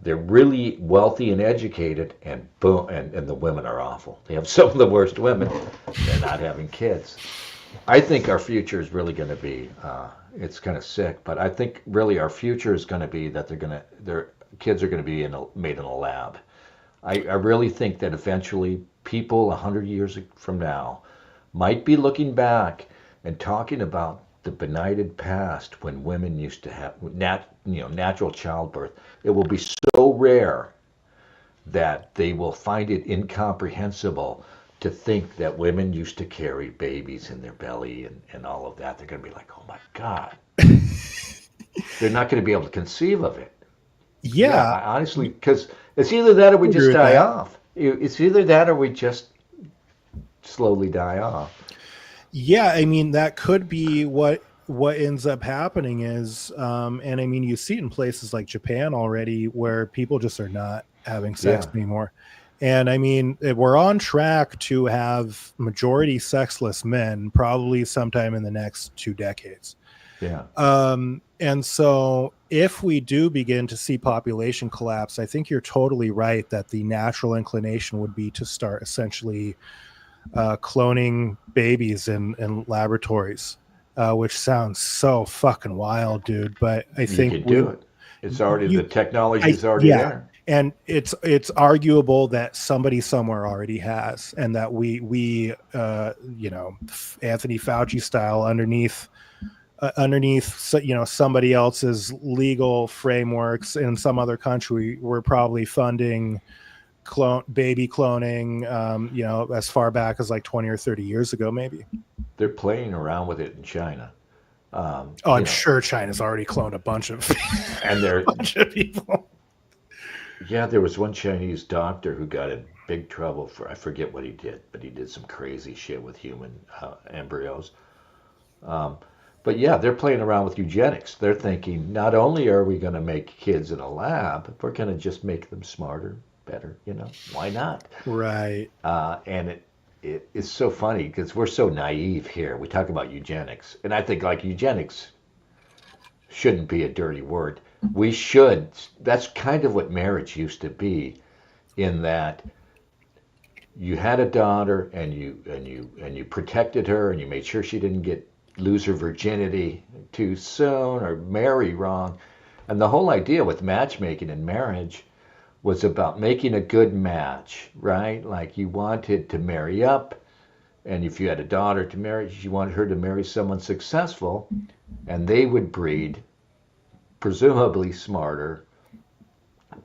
They're really wealthy and educated, and boom, and the women are awful. They have some of the worst women. They're not having kids. I think our future is really going to be, it's kind of sick, but I think really our future is going to be that their kids are going to be made in a lab. I really think that eventually people 100 years from now might be looking back and talking about the benighted past when women used to have natural childbirth. It will be so rare that they will find it incomprehensible to think that women used to carry babies in their belly and all of that. They're going to be like, oh my God. They're not going to be able to conceive of it. Yeah. Honestly, because it's either that or we just die off. It's either that or we just slowly die off. Yeah, I mean, that could be what ends up happening is, and I mean, you see it in places like Japan already where people just are not having sex anymore. And I mean, we're on track to have majority sexless men probably sometime in the next 2 decades. Yeah. And so if we do begin to see population collapse, I think you're totally right that the natural inclination would be to start essentially cloning babies in laboratories, which sounds so fucking wild, dude. But I think you can do it. It's already the technology is already there. And it's arguable that somebody somewhere already has, and that we Anthony Fauci style underneath somebody else's legal frameworks in some other country, we're probably funding baby cloning, as far back as like 20 or 30 years ago, maybe. They're playing around with it in China. I'm sure China's already cloned a bunch of people. Yeah, there was one Chinese doctor who got in big trouble for, I forget what he did, but he did some crazy shit with human embryos. But yeah, they're playing around with eugenics. They're thinking, not only are we going to make kids in a lab, we're going to just make them smarter, better, why not? Right. And it's so funny because we're so naive here. We talk about eugenics, and I think like eugenics shouldn't be a dirty word. We should. That's kind of what marriage used to be, in that you had a daughter and you protected her and you made sure she didn't lose her virginity too soon or marry wrong. And the whole idea with matchmaking and marriage was about making a good match, right? Like you wanted to marry up, and if you had a daughter to marry, you wanted her to marry someone successful, and they would breed presumably smarter,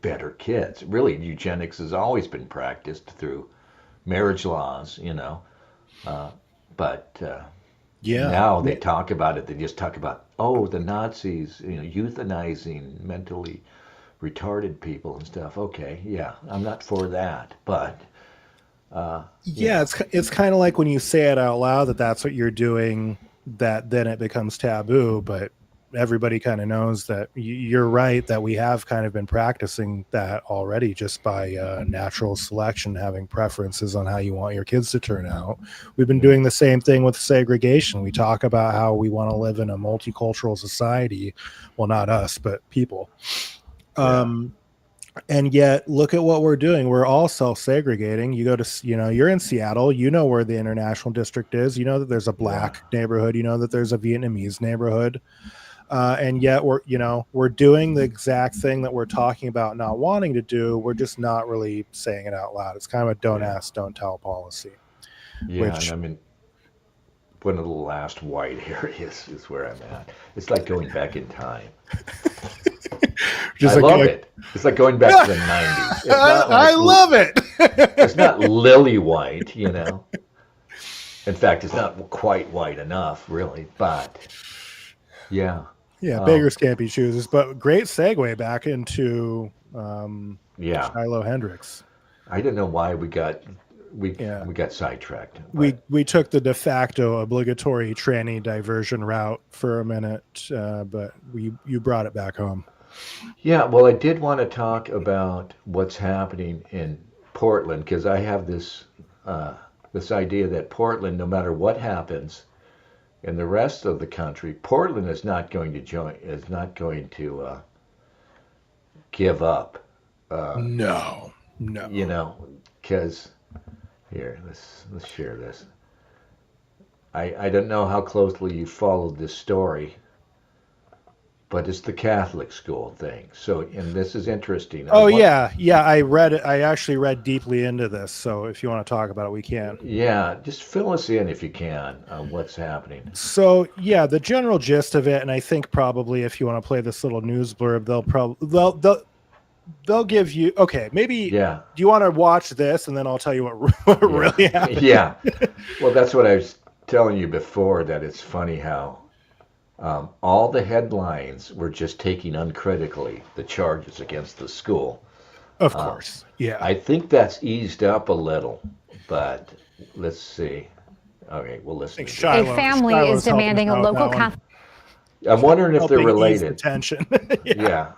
better kids. Really, eugenics has always been practiced through marriage laws, but now they talk about it. They just talk about, the Nazis, euthanizing mentally retarded people and stuff. Okay, yeah, I'm not for that, but it's kind of like when you say it out loud that that's what you're doing, that then it becomes taboo, but everybody kind of knows that you're right, that we have kind of been practicing that already just by natural selection, having preferences on how you want your kids to turn out. We've been doing the same thing with segregation. We talk about how we want to live in a multicultural society. Well, not us, but people. And yet look at what we're doing. We're all self-segregating. You go to, you're in Seattle, where the International District is, that there's a black neighborhood, that there's a Vietnamese neighborhood. And yet we're doing the exact thing that we're talking about not wanting to do. We're just not really saying it out loud. It's kind of a don't ask, don't tell policy. Yeah, and I mean, one of the last white areas is where I'm at. It's like going back in time. Just I like, love it. It's like going back to the 90s. It's not I love it. It's not lily white, you know. In fact, it's not quite white enough, really. But yeah, Yeah, beggars can't be choosers. But great segue back into yeah. Shiloh Hendrix. I didn't know why we got sidetracked. We took the de facto obligatory tranny diversion route for a minute, but you brought it back home. Yeah, well, I did want to talk about what's happening in Portland because I have this this idea that Portland, no matter what happens in the rest of the country, Portland is not going to give up. No. You know, because here, let's share this. I don't know how closely you followed this story, but it's the Catholic school thing. So, and this is interesting. Yeah, I read it. I actually read deeply into this. So, if you want to talk about it, we can. Yeah, just fill us in if you can on what's happening. So, yeah, the general gist of it, and I think probably if you want to play this little news blurb, they'll give you, okay, maybe, yeah. Do you want to watch this and then I'll tell you what really happened? Yeah. Well, that's what I was telling you before, that it's funny how all the headlines were just taking uncritically the charges against the school. Of course. Yeah. I think that's eased up a little, but let's see. Okay, we'll listen. A family is demanding a local Catholic. I'm wondering if they're related. Attention. Yeah.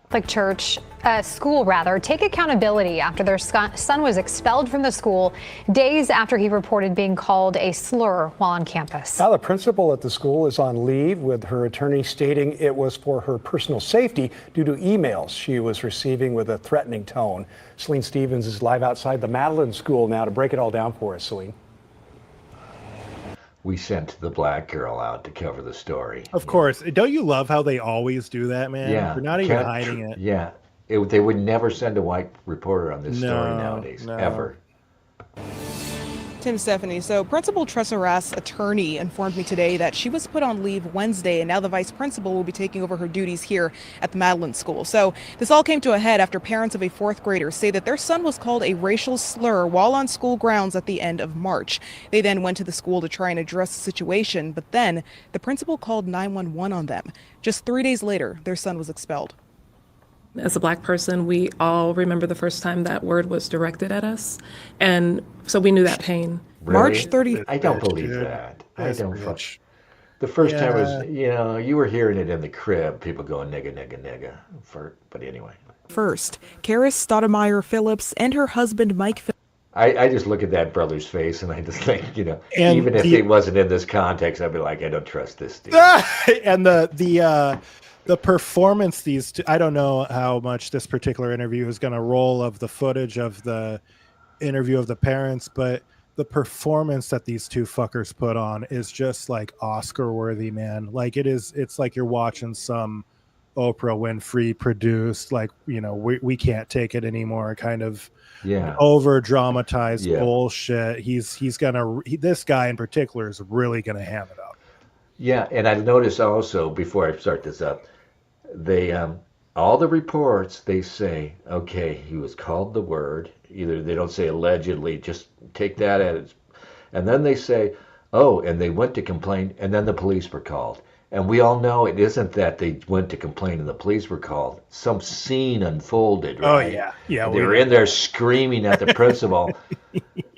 Catholic church, school rather, take accountability after their son was expelled from the school days after he reported being called a slur while on campus. Now the principal at the school is on leave, with her attorney stating it was for her personal safety due to emails she was receiving with a threatening tone. Celine Stevens is live outside the Madeline School now to break it all down for us. Celine. We sent the black girl out to cover the story. Of course. Don't you love how they always do that, man? Yeah. They're not even hiding it. Yeah. They would never send a white reporter on this story nowadays, ever. Tim, Stephanie. So Principal Tressa Rath's attorney informed me today that she was put on leave Wednesday, and now the vice principal will be taking over her duties here at the Madeline School. So this all came to a head after parents of a fourth grader say that their son was called a racial slur while on school grounds at the end of March. They then went to the school to try and address the situation, but then the principal called 911 on them. Just 3 days later, their son was expelled. As a Black person, we all remember the first time that word was directed at us. And so we knew that pain. Really? March 30th. I don't believe that. I don't. The first time was, you were hearing it in the crib, people going nigga, nigga, nigga. But anyway. First, Karis Stoudemire Phillips and her husband, Mike Phillips. I just look at that brother's face and I just think, even if he wasn't in this context, I'd be like, I don't trust this dude. And the performance these two, I don't know how much this particular interview is going to roll of the footage of the interview of the parents, but the performance that these two fuckers put on is just like Oscar worthy, man. Like it's like you're watching some Oprah Winfrey produced, like, we can't take it anymore kind of over dramatized bullshit. This guy in particular is really going to ham it up. Yeah, and I've noticed also, before I start this up, they all the reports, they say, okay, he was called the word. Either they don't say allegedly, just take that as, and then they say, oh, and they went to complain, and then the police were called. And we all know it isn't that they went to complain and the police were called. Some scene unfolded, right? Oh, yeah. Yeah. They were in there screaming at the principal,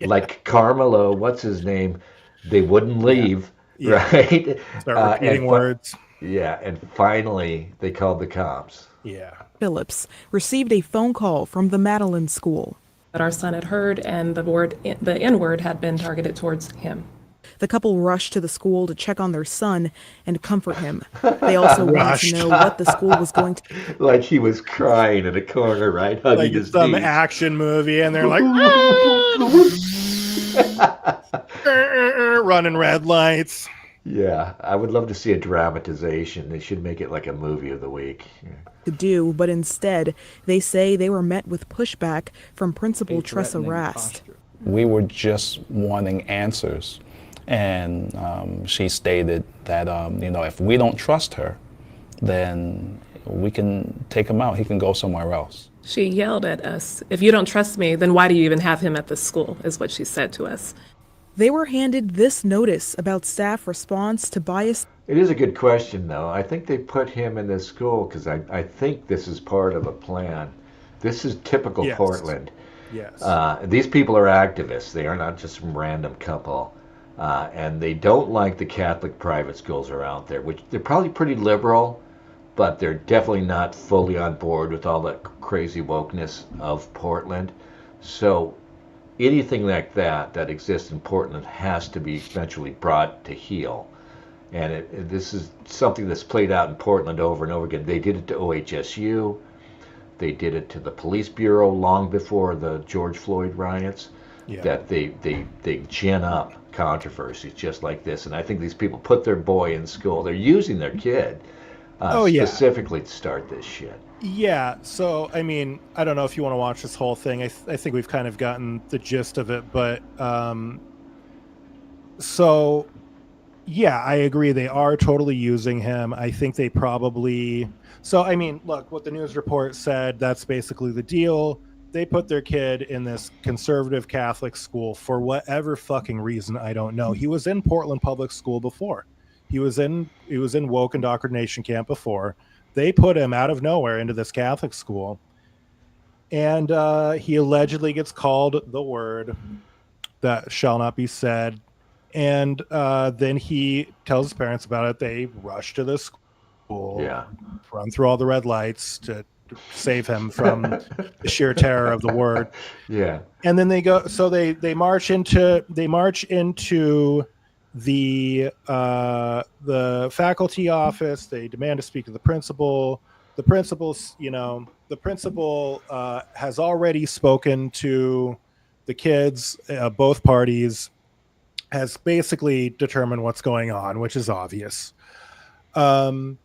like Carmelo, what's his name? They wouldn't leave. Yeah. Right? Start repeating words. Yeah, and finally they called the cops. Yeah. Phillips received a phone call from the Madeline School that our son had heard, and the N-word had been targeted towards him. The couple rushed to the school to check on their son and comfort him. They also wanted to know what the school was going to do. Like he was crying in a corner, right? Hugging like his some knees. action movie, and they're like running red lights. Yeah, I would love to see a dramatization. They should make it like a movie of the week. To do, but instead, they say they were met with pushback from Principal Tressa Rath. We were just wanting answers, and she stated that if we don't trust her, then we can take him out. He can go somewhere else. She yelled at us, "If you don't trust me, then why do you even have him at the school?" is what she said to us. They were handed this notice about staff response to bias. It is a good question, though. I think they put him in this school because I think this is part of a plan. This is typical Yes. Portland. Yes. These people are activists. They are not just some random couple. And they don't like the Catholic private schools around there, which they're probably pretty liberal, but they're definitely not fully on board with all the crazy wokeness of Portland. So anything like that exists in Portland has to be eventually brought to heel. And this is something that's played out in Portland over and over again. They did it to OHSU. They did it to the police bureau long before the George Floyd riots. Yeah. That they gin up controversies just like this. And I think these people put their boy in school. They're using their kid specifically to start this shit. Yeah, so I mean, I don't know if you want to watch this whole thing. I think we've kind of gotten the gist of it, but so yeah, I agree. They are totally using him. I think they probably. So I mean, look, what the news report said. That's basically the deal. They put their kid in this conservative Catholic school for whatever fucking reason, I don't know. He was in Portland Public School before. He was in woke indoctrination camp before. They put him out of nowhere into this Catholic school, and he allegedly gets called the word that shall not be said. And then he tells his parents about it. They rush to the school, run through all the red lights to save him from the sheer terror of the word. Yeah. And then they go. So they march into the faculty office. They demand to speak to the principal. The principal has already spoken to the kids, both parties, has basically determined what's going on, which is obvious. And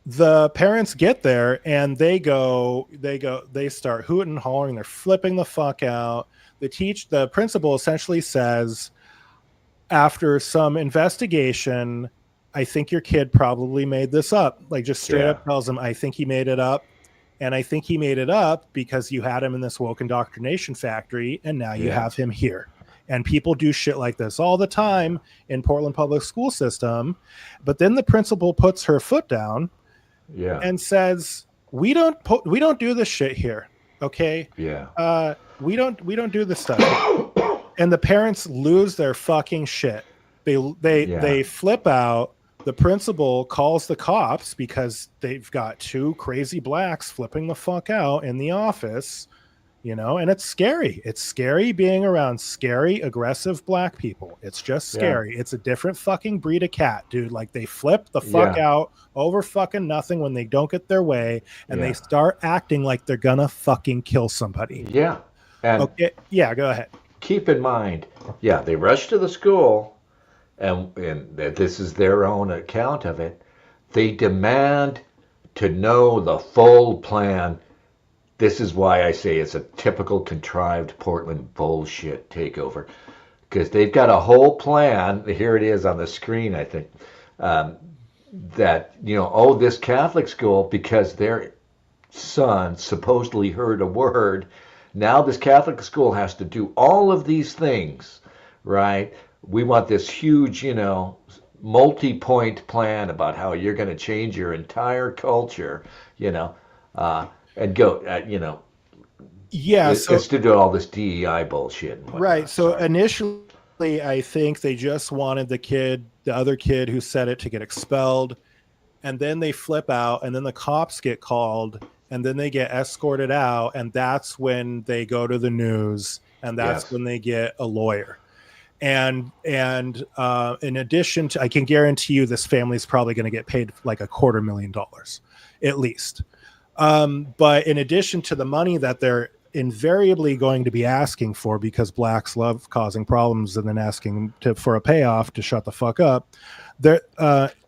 the parents get there and they start hooting and hollering. They're flipping the fuck out. The principal essentially says, after some investigation, I think your kid probably made this up. Like, just straight up tells him, I think he made it up. And I think he made it up because you had him in this woke indoctrination factory and now you have him here. And people do shit like this all the time in Portland public school system. But then the principal puts her foot down and says, we don't do this shit here. Okay. Yeah. We don't do this stuff. And the parents lose their fucking shit. They flip out. The principal calls the cops because they've got two crazy blacks flipping the fuck out in the office, and it's scary. It's scary being around scary, aggressive black people. It's just scary. It's a different fucking breed of cat, dude. Like, they flip the fuck out over fucking nothing when they don't get their way, and they start acting like they're gonna fucking kill somebody. Yeah. And okay. Yeah, go ahead. Keep in mind, they rush to the school, and this is their own account of it. They demand to know the full plan. This is why I say it's a typical contrived Portland bullshit takeover, because they've got a whole plan. Here it is on the screen, I think, that, this Catholic school, because their son supposedly heard a word, now this Catholic school has to do all of these things, right? We want this huge, multi-point plan about how you're going to change your entire culture, and go, it's to do all this DEI bullshit. And right. So initially, I think they just wanted the other kid who said it, to get expelled. And then they flip out, and then the cops get called, and then they get escorted out. And that's when they go to the news, and that's when they get a lawyer. And in addition to, I can guarantee you this family is probably going to get paid like $250,000 at least. But in addition to the money that they're invariably going to be asking for, because blacks love causing problems and then asking for a payoff to shut the fuck up,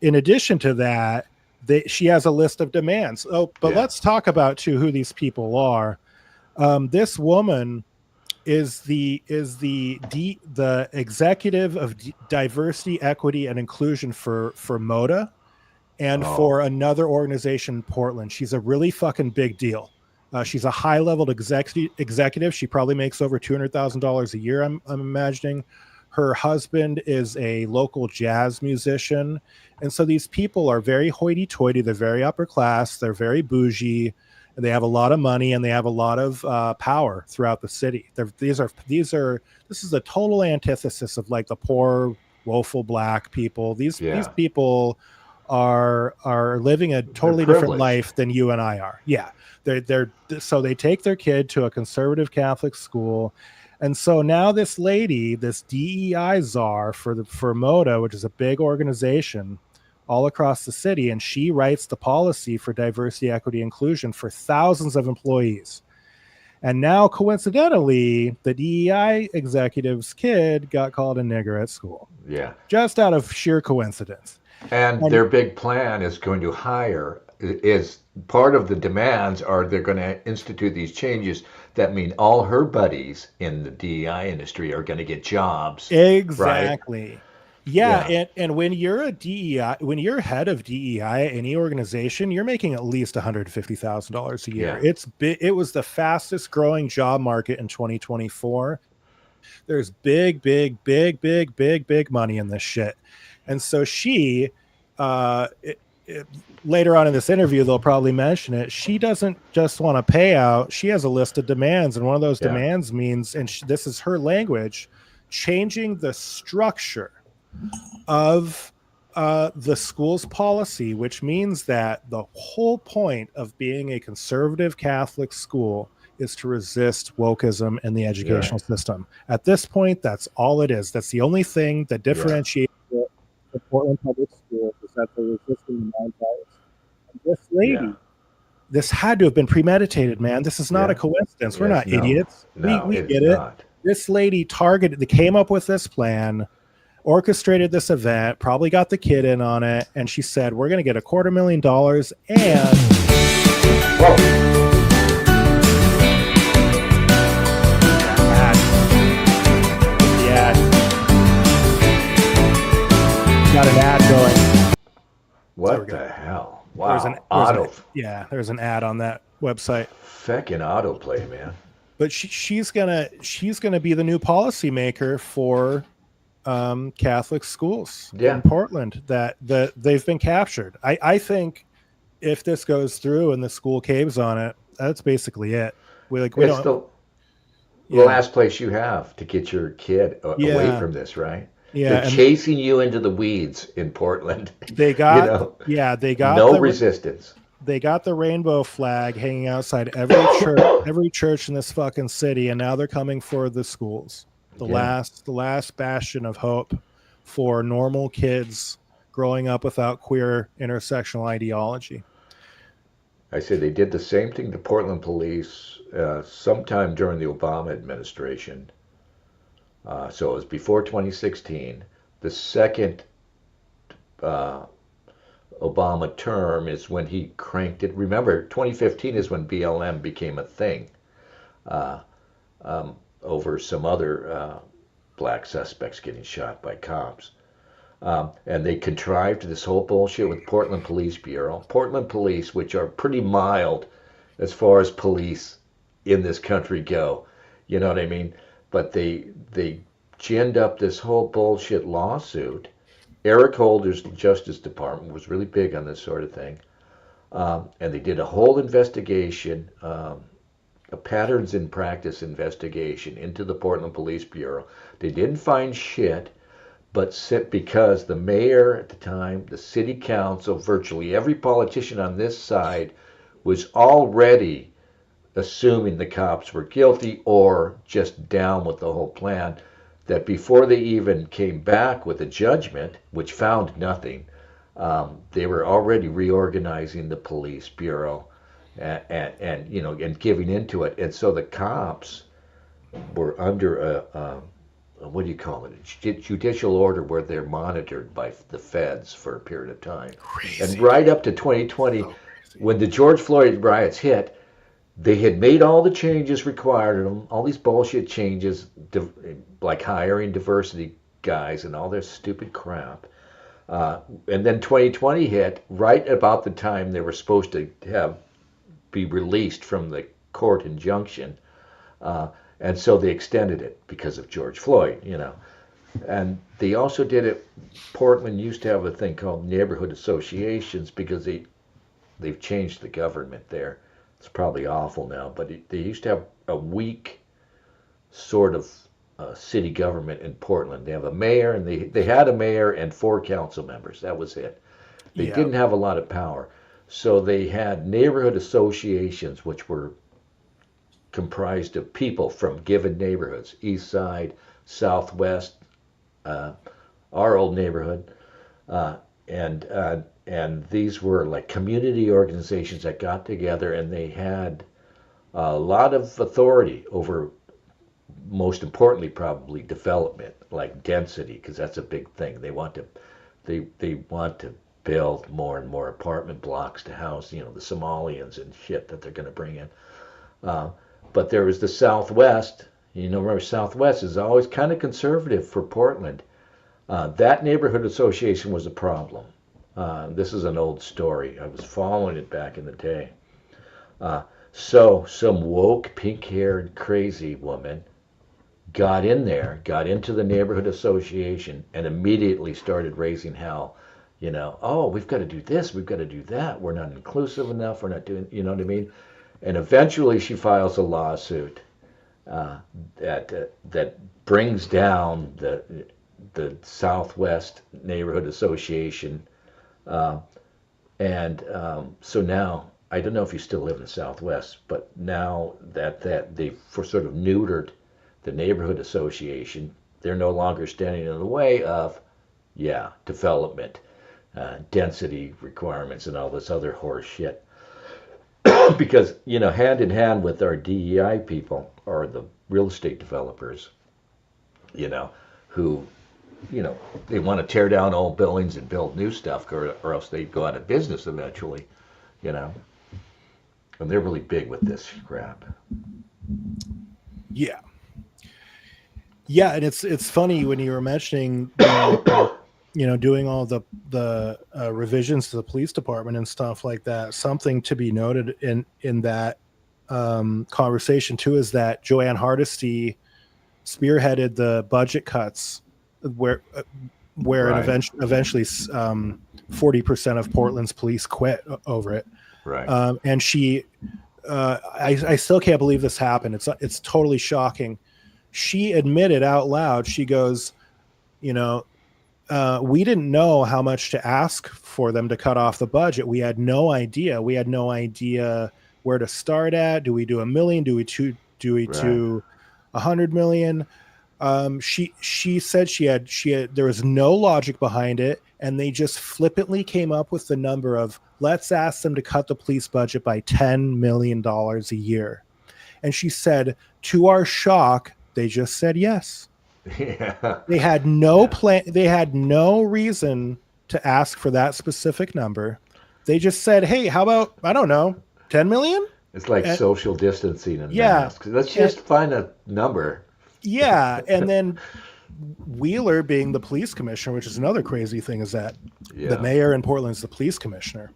in addition to that, she has a list of demands. Let's talk about who these people are. This woman is the executive of diversity, equity, and inclusion for MODA, and for another organization in Portland. She's a really fucking big deal. She's a high-level executive. She probably makes over $200,000 a year, I'm imagining. Her husband is a local jazz musician. And so these people are very hoity-toity. They're very upper class. They're very bougie. And they have a lot of money, and they have a lot of power throughout the city. This is a total antithesis of like the poor, woeful black people. These people are living a totally different life than you and I are. Yeah. So they take their kid to a conservative Catholic school. And so now this lady, this DEI czar for MODA, which is a big organization all across the city, and she writes the policy for diversity, equity, inclusion for thousands of employees. And now, coincidentally, the DEI executive's kid got called a nigger at school. Yeah. Just out of sheer coincidence. And their big plan is going to hire, is part of the demands are they're going to institute these changes that mean all her buddies in the DEI industry are going to get jobs. Exactly. Right? Yeah. And when you're when you're head of DEI at any organization, you're making at least $150,000 a year. Yeah. It was the fastest growing job market in 2024. There's big money in this shit. And so she, later on in this interview, they'll probably mention it. She doesn't just want a payout. She has a list of demands. And one of those demands means, and this is her language, changing the structure of the school's policy, which means that the whole point of being a conservative Catholic school is to resist wokeism in the educational system. At this point, that's all it is. That's the only thing that differentiates the Portland Public Schools, is that they're resisting the non-bias. And this lady, this had to have been premeditated, man. This is not a coincidence. We're not idiots. We get it. This lady came up with this plan, orchestrated this event, probably got the kid in on it, and she said, we're going to get $250,000 and... Whoa. Got an ad going. What the hell? Wow. There's an ad on that website. Feckin' autoplay, man. But she's gonna be the new policymaker for Catholic schools in Portland that they've been captured. I think if this goes through and the school caves on it, that's basically it. It's the last place you have to get your kid away from this, right? Yeah, they're chasing you into the weeds in Portland. They got, they got no resistance. They got the rainbow flag hanging outside every church in this fucking city, and now they're coming for the schools. The last bastion of hope for normal kids growing up without queer intersectional ideology. I said they did the same thing to Portland police sometime during the Obama administration. So it was before 2016. The second Obama term is when he cranked it. Remember, 2015 is when BLM became a thing over some other black suspects getting shot by cops. And they contrived this whole bullshit with Portland Police Bureau. Portland police, which are pretty mild as far as police in this country go. You know what I mean? But they ginned up this whole bullshit lawsuit. Eric Holder's Justice Department was really big on this sort of thing. And they did a whole investigation, a patterns in practice investigation into the Portland Police Bureau. They didn't find shit, but because the mayor at the time, the city council, virtually every politician on this side was already assuming the cops were guilty or just down with the whole plan, that before they even came back with a judgment, which found nothing, they were already reorganizing the police bureau and giving into it. And so the cops were under a what do you call it? A judicial order where they're monitored by the feds for a period of time. Crazy. And right up to 2020, when the George Floyd riots hit, they had made all the changes required of them, all these bullshit changes, like hiring diversity guys and all their stupid crap. And then 2020 hit right about the time they were supposed to be released from the court injunction. And so they extended it because of George Floyd, And they also did it. Portland used to have a thing called neighborhood associations because they've changed the government there. It's probably awful now, but they used to have a weak sort of city government in Portland. They have a mayor, and they had a mayor and 4 council members. That was it. They didn't have a lot of power. So they had neighborhood associations, which were comprised of people from given neighborhoods, East Side, Southwest, our old neighborhood, and these were like community organizations that got together, and they had a lot of authority over, most importantly, probably development, like density, because that's a big thing. They want to build more and more apartment blocks to house, the Somalians and shit that they're going to bring in. But there was the Southwest. Remember, Southwest is always kind of conservative for Portland. That neighborhood association was a problem. This is an old story. I was following it back in the day. So some woke, pink-haired, crazy woman got into the neighborhood association, and immediately started raising hell. Oh, we've got to do this, we've got to do that. We're not inclusive enough. We're not doing, you know what I mean? And eventually she files a lawsuit that brings down the Southwest Neighborhood Association, and so now I don't know if you still live in the Southwest, but now that they've sort of neutered the neighborhood association, they're no longer standing in the way of development, density requirements, and all this other horse shit. Because hand in hand with our DEI people are the real estate developers, who they want to tear down old buildings and build new stuff, or else they go out of business eventually, and they're really big with this crap. Yeah, and it's funny when you were mentioning doing all the revisions to the police department and stuff like that. Something to be noted in that conversation too is that Joanne Hardesty spearheaded the budget cuts where Right. eventually 40% of Portland's police quit over it. Right. And she, I still can't believe this happened. It's totally shocking. She admitted out loud, she goes, we didn't know how much to ask for them to cut off the budget. We had no idea. We had no idea where to start at. Do we do $1 million? Do we do 100 million? She said she had there was no logic behind it, and they just flippantly came up with the number of, let's ask them to cut the police budget by $10 million a year. And she said, to our shock, they just said yes. Yeah. They had no plan. They had no reason to ask for that specific number. They just said, hey, how about, I don't know, 10 million? It's like social distancing and Yeah. masks. Let's just find a number. Yeah. And then Wheeler, being the police commissioner, which is another crazy thing, is that the mayor in Portland's the police commissioner,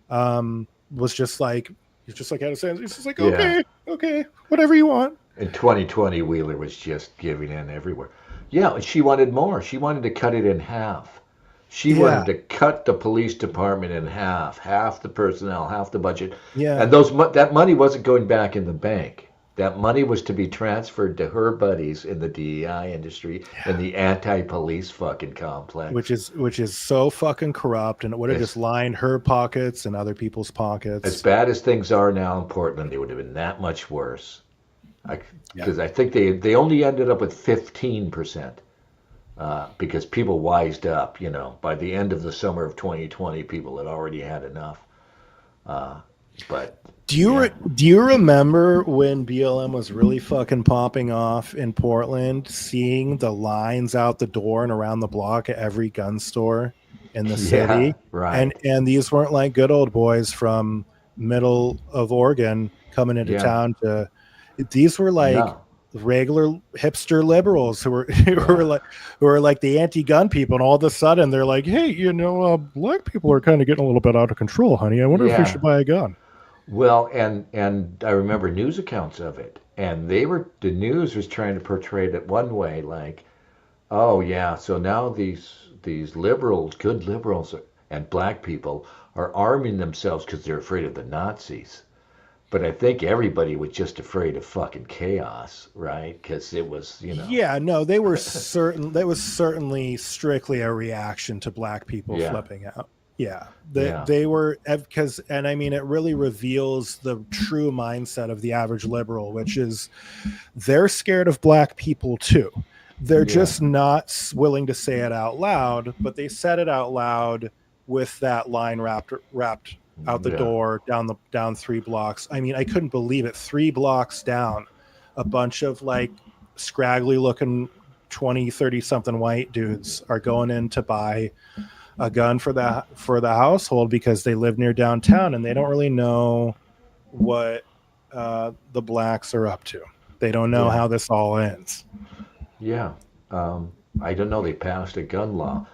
was just like, he's just like, out of sense. He's just like, okay, whatever you want. In 2020, Wheeler was just giving in everywhere. Yeah, she wanted more. She wanted to cut it in half. She wanted to cut the police department in half the personnel, half the budget. Yeah. And that money wasn't going back in the bank. That money was to be transferred to her buddies in the DEI industry and the anti-police fucking complex. Which is so fucking corrupt, and it would have just lined her pockets and other people's pockets. As bad as things are now in Portland, they would have been that much worse. Because I think they only ended up with 15%, because people wised up. By the end of the summer of 2020, people had already had enough. But do you remember when BLM was really fucking popping off in Portland? Seeing the lines out the door and around the block at every gun store in the city, right? And these weren't like good old boys from middle of Oregon coming into town to. These were like regular hipster liberals who were who are like the anti-gun people, and all of a sudden they're like, hey, black people are kind of getting a little bit out of control, honey. I wonder if we should buy a gun. Well, and I remember news accounts of it, and the news was trying to portray it one way, like, oh yeah, so now these liberals, good liberals, and black people are arming themselves because they're afraid of the Nazis. But I think everybody was just afraid of fucking chaos, right? Because it was, Yeah, no, they were certain. That was certainly strictly a reaction to black people flipping out. Yeah, they were, because, and I mean, it really reveals the true mindset of the average liberal, which is they're scared of black people too. They're just not willing to say it out loud, but they said it out loud with that line wrapped out the door, down 3 blocks. I mean, I couldn't believe it. 3 blocks down, a bunch of like scraggly looking 20, 30 something white dudes are going in to buy a gun for the household because they live near downtown and they don't really know what the blacks are up to. They don't know how this all ends. Yeah. I don't know. They passed a gun law.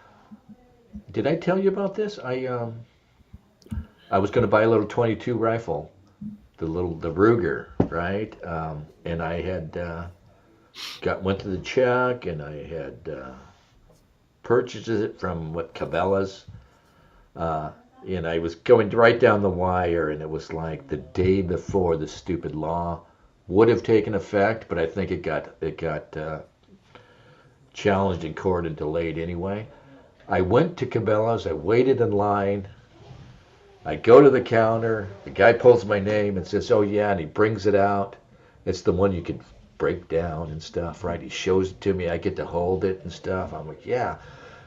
Did I tell you about this? I was going to buy a little 22 rifle, the Ruger, right? And I had went to the check, and I had purchased it from Cabela's, and I was going right down the wire, and it was like the day before the stupid law would have taken effect, but I think it got challenged in court and delayed anyway. I went to Cabela's. I waited in line. I go to the counter, the guy pulls my name and says, oh yeah, and he brings it out. It's the one you can break down and stuff, right? He shows it to me, I get to hold it and stuff. I'm like, yeah.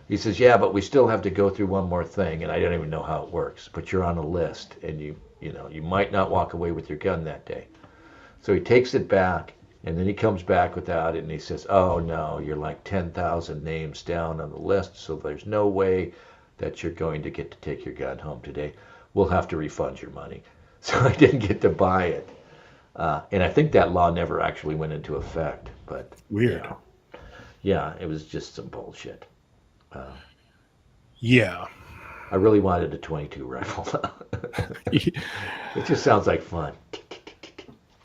He says, yeah, but we still have to go through one more thing, and I don't even know how it works, but you're on a list, and you might not walk away with your gun that day. So he takes it back, and then he comes back without it, and he says, oh no, you're like 10,000 names down on the list, so there's no way that you're going to get to take your gun home today. We'll have to refund your money. So I didn't get to buy it. And I think that law never actually went into effect. But weird. Yeah, it was just some bullshit. Yeah. I really wanted a 22 rifle. It just sounds like fun.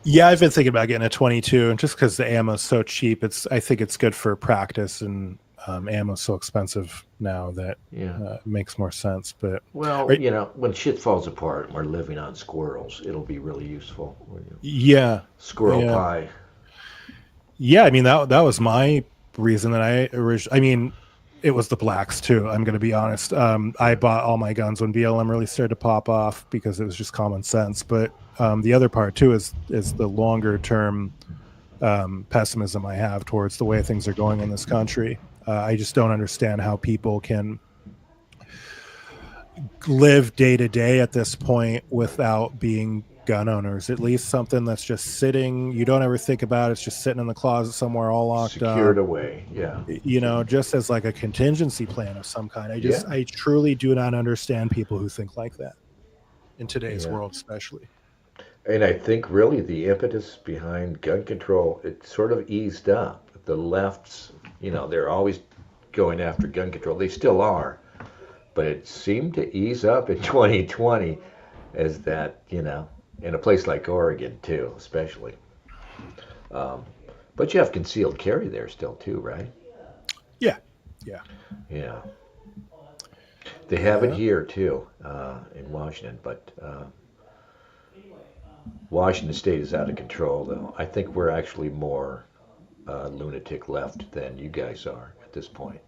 Yeah, I've been thinking about getting a 22, and just because the ammo's so cheap, I think it's good for practice, and ammo's so expensive now that it makes more sense. But when shit falls apart and we're living on squirrels, it'll be really useful. Squirrel pie. Yeah, I mean that was my reason that I mean, it was the blacks too. I'm going to be honest. I bought all my guns when BLM really started to pop off because it was just common sense. But the other part too is the longer term pessimism I have towards the way things are going in this country. I just don't understand how people can live day to day at this point without being gun owners. At least something that's just sitting, you don't ever think about it, it's just sitting in the closet somewhere all locked up. Secured away, just as like a contingency plan of some kind. I truly do not understand people who think like that in today's world, especially. And I think really the impetus behind gun control, it sort of eased up. The lefts, they're always going after gun control. They still are. But it seemed to ease up in 2020 as that, in a place like Oregon too, especially. But you have concealed carry there still too, right? Yeah. They have it here too, in Washington, but Washington State is out of control though. I think we're actually more lunatic left than you guys are at this point.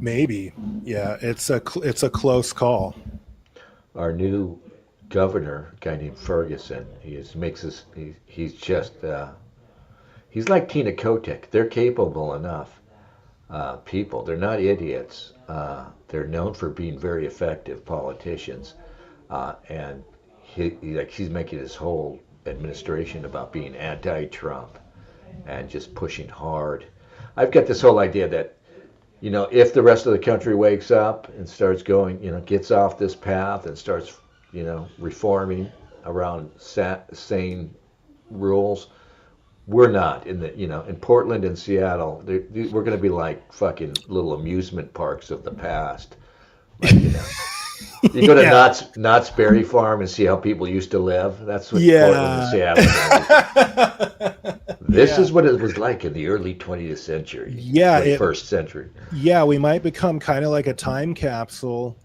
Maybe, yeah. It's a close call. Our new governor, a guy named Ferguson, he's like Tina Kotek. They're capable enough people. They're not idiots. They're known for being very effective politicians, and he's making his whole administration about being anti-Trump and just pushing hard. I've got this whole idea that, if the rest of the country wakes up and starts going, gets off this path and starts, reforming around sane rules, we're not in the, in Portland and Seattle. We're going to be like fucking little amusement parks of the past. Like, you go to Knott's Berry Farm and see how people used to live. That's what Portland and Seattle is. This is what it was like in the early 20th century. Yeah, 21st century. Yeah, we might become kind of like a time capsule.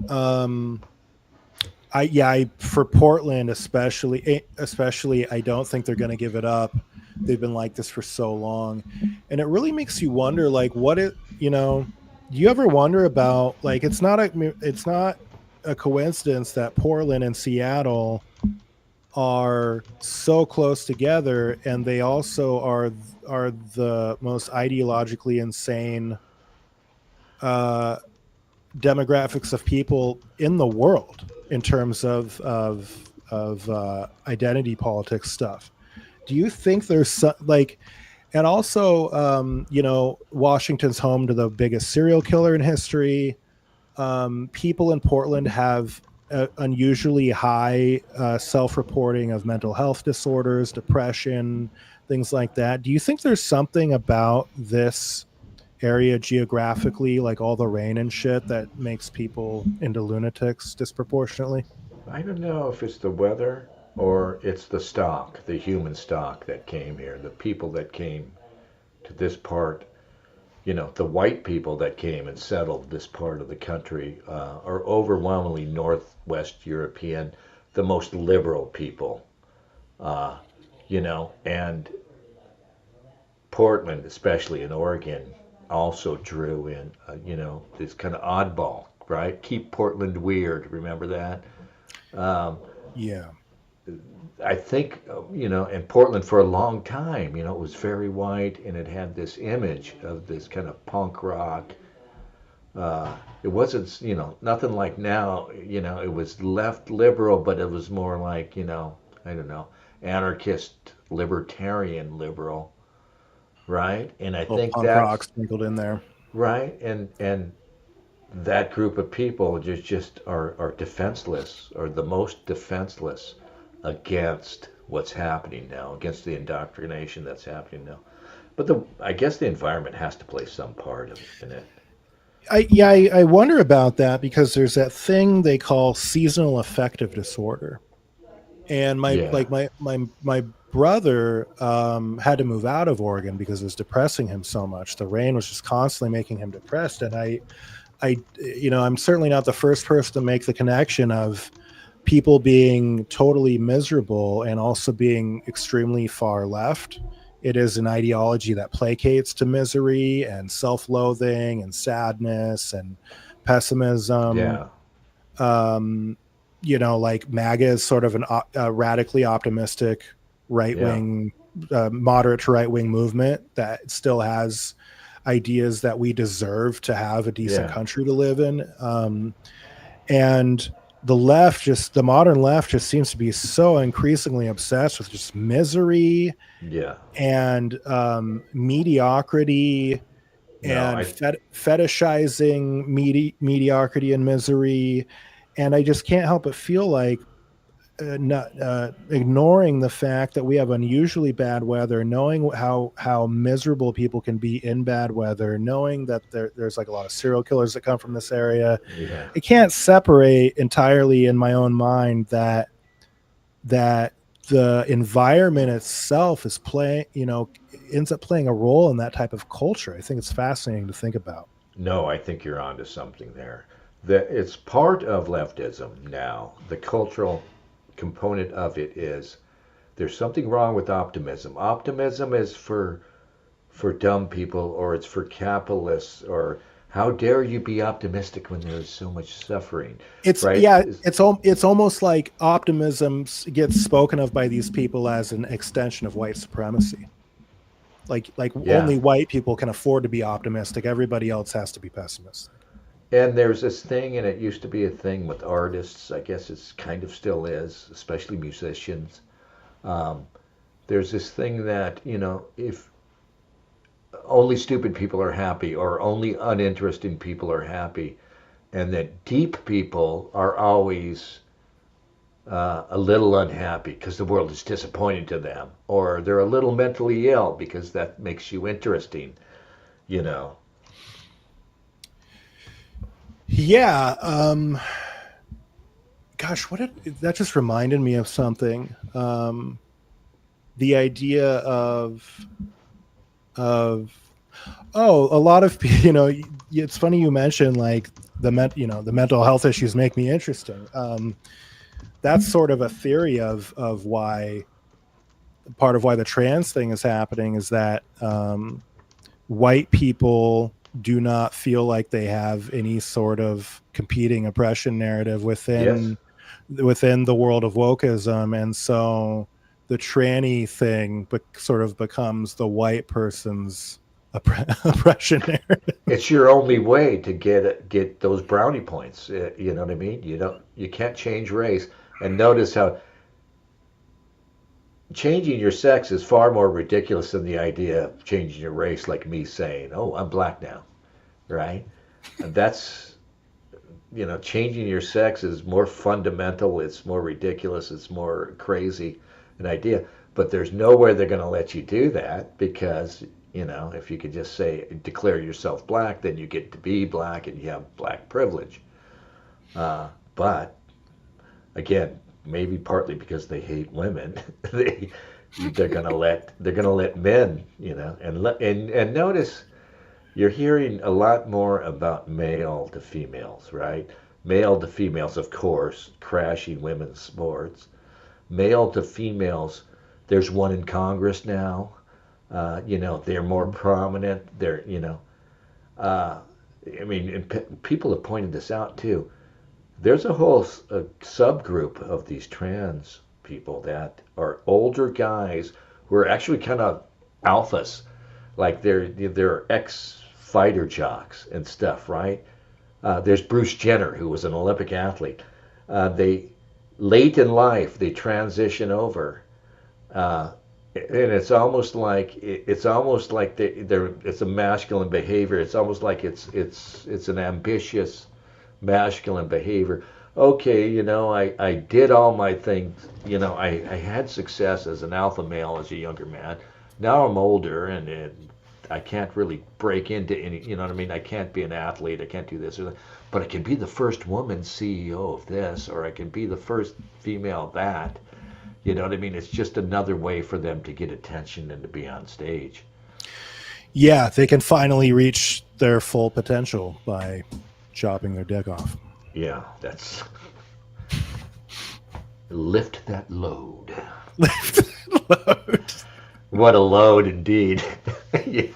For Portland especially, I don't think they're going to give it up. They've been like this for so long, and it really makes you wonder, like, do you ever wonder about, like, it's not a coincidence that Portland and Seattle are so close together, and they also are the most ideologically insane demographics of people in the world in terms of identity politics stuff. Do you think there's and also Washington's home to the biggest serial killer in history. People in Portland have unusually high self-reporting of mental health disorders, depression, things like that. Do you think there's something about this area geographically, like all the rain and shit, that makes people into lunatics disproportionately? I don't know if it's the weather or it's the human stock that came here, the people that came to this part. The white people that came and settled this part of the country are overwhelmingly Northwest European, the most liberal people, and Portland, especially in Oregon, also drew in, this kind of oddball, right? Keep Portland weird. Remember that? Yeah. I think, in Portland for a long time, it was very white, and it had this image of this kind of punk rock. It wasn't, nothing like now, it was left liberal, but it was more like, I don't know, anarchist, libertarian liberal, right? And I think punk rock sprinkled in there. Right, and that group of people just are defenseless, or the most defenseless against what's happening now, against the indoctrination that's happening now. But I guess the environment has to play some part in it. I wonder about that, because there's that thing they call seasonal affective disorder, and my brother had to move out of Oregon because it was depressing him so much. The rain was just constantly making him depressed, and I'm certainly not the first person to make the connection of people being totally miserable and also being extremely far left. It is an ideology that placates to misery and self-loathing and sadness and pessimism. Yeah. Like MAGA is sort of a radically optimistic right-wing, moderate to right-wing movement that still has ideas that we deserve to have a decent country to live in. And the modern left just seems to be so increasingly obsessed with just misery and mediocrity fetishizing mediocrity and misery. And I just can't help but feel like ignoring the fact that we have unusually bad weather, knowing how miserable people can be in bad weather, knowing that there's like a lot of serial killers that come from this area. I can't separate entirely in my own mind that the environment itself is ends up playing a role in that type of culture. I think it's fascinating to think about. No, I think you're onto something there. That it's part of leftism now. The cultural component of it is there's something wrong with optimism. Optimism is for dumb people, or it's for capitalists, or how dare you be optimistic when there's so much suffering. It's right? It's almost like optimism gets spoken of by these people as an extension of white supremacy. Like only white people can afford to be optimistic. Everybody else has to be pessimistic. And there's this thing, and it used to be a thing with artists. I guess it's kind of still is, especially musicians. There's this thing that, if only stupid people are happy, or only uninteresting people are happy, and that deep people are always a little unhappy because the world is disappointing to them, or they're a little mentally ill because that makes you interesting, you know. Yeah. Gosh, that just reminded me of something. The idea of a lot of it's funny you mentioned like the mental health issues make me interesting. That's sort of a theory of why part of why the trans thing is happening is that white people do not feel like they have any sort of competing oppression narrative within the world of wokeism, and so the tranny thing sort of becomes the white person's oppression narrative. It's your only way to get those brownie points. You know what I mean? You can't change race. And notice how changing your sex is far more ridiculous than the idea of changing your race, like me saying, "Oh, I'm black now," right? And that's, changing your sex is more fundamental. It's more ridiculous. It's more crazy an idea. But there's nowhere they're going to let you do that because, if you could just say, declare yourself black, then you get to be black and you have black privilege. But again, maybe partly because they hate women, they're gonna let men, and notice you're hearing a lot more about male to females, right? Male to females, of course, crashing women's sports. Male to females, there's one in Congress now. They're more prominent. People have pointed this out too. There's a whole subgroup of these trans people that are older guys who are actually kind of alphas, like they're ex-fighter jocks and stuff, right? There's Bruce Jenner, who was an Olympic athlete. They late in life they transition over, and it's almost like it's a masculine behavior. It's almost like it's an ambitious masculine behavior. Okay, I did all my things. I had success as an alpha male as a younger man. Now I'm older and I can't really break into any, you know what I mean? I can't be an athlete. I can't do this or that. But I can be the first woman CEO of this, or I can be the first female that. You know what I mean? It's just another way for them to get attention and to be on stage. Yeah, they can finally reach their full potential by chopping their dick off. Yeah, that's lift that load. Lift that load. What a load indeed. Yeah.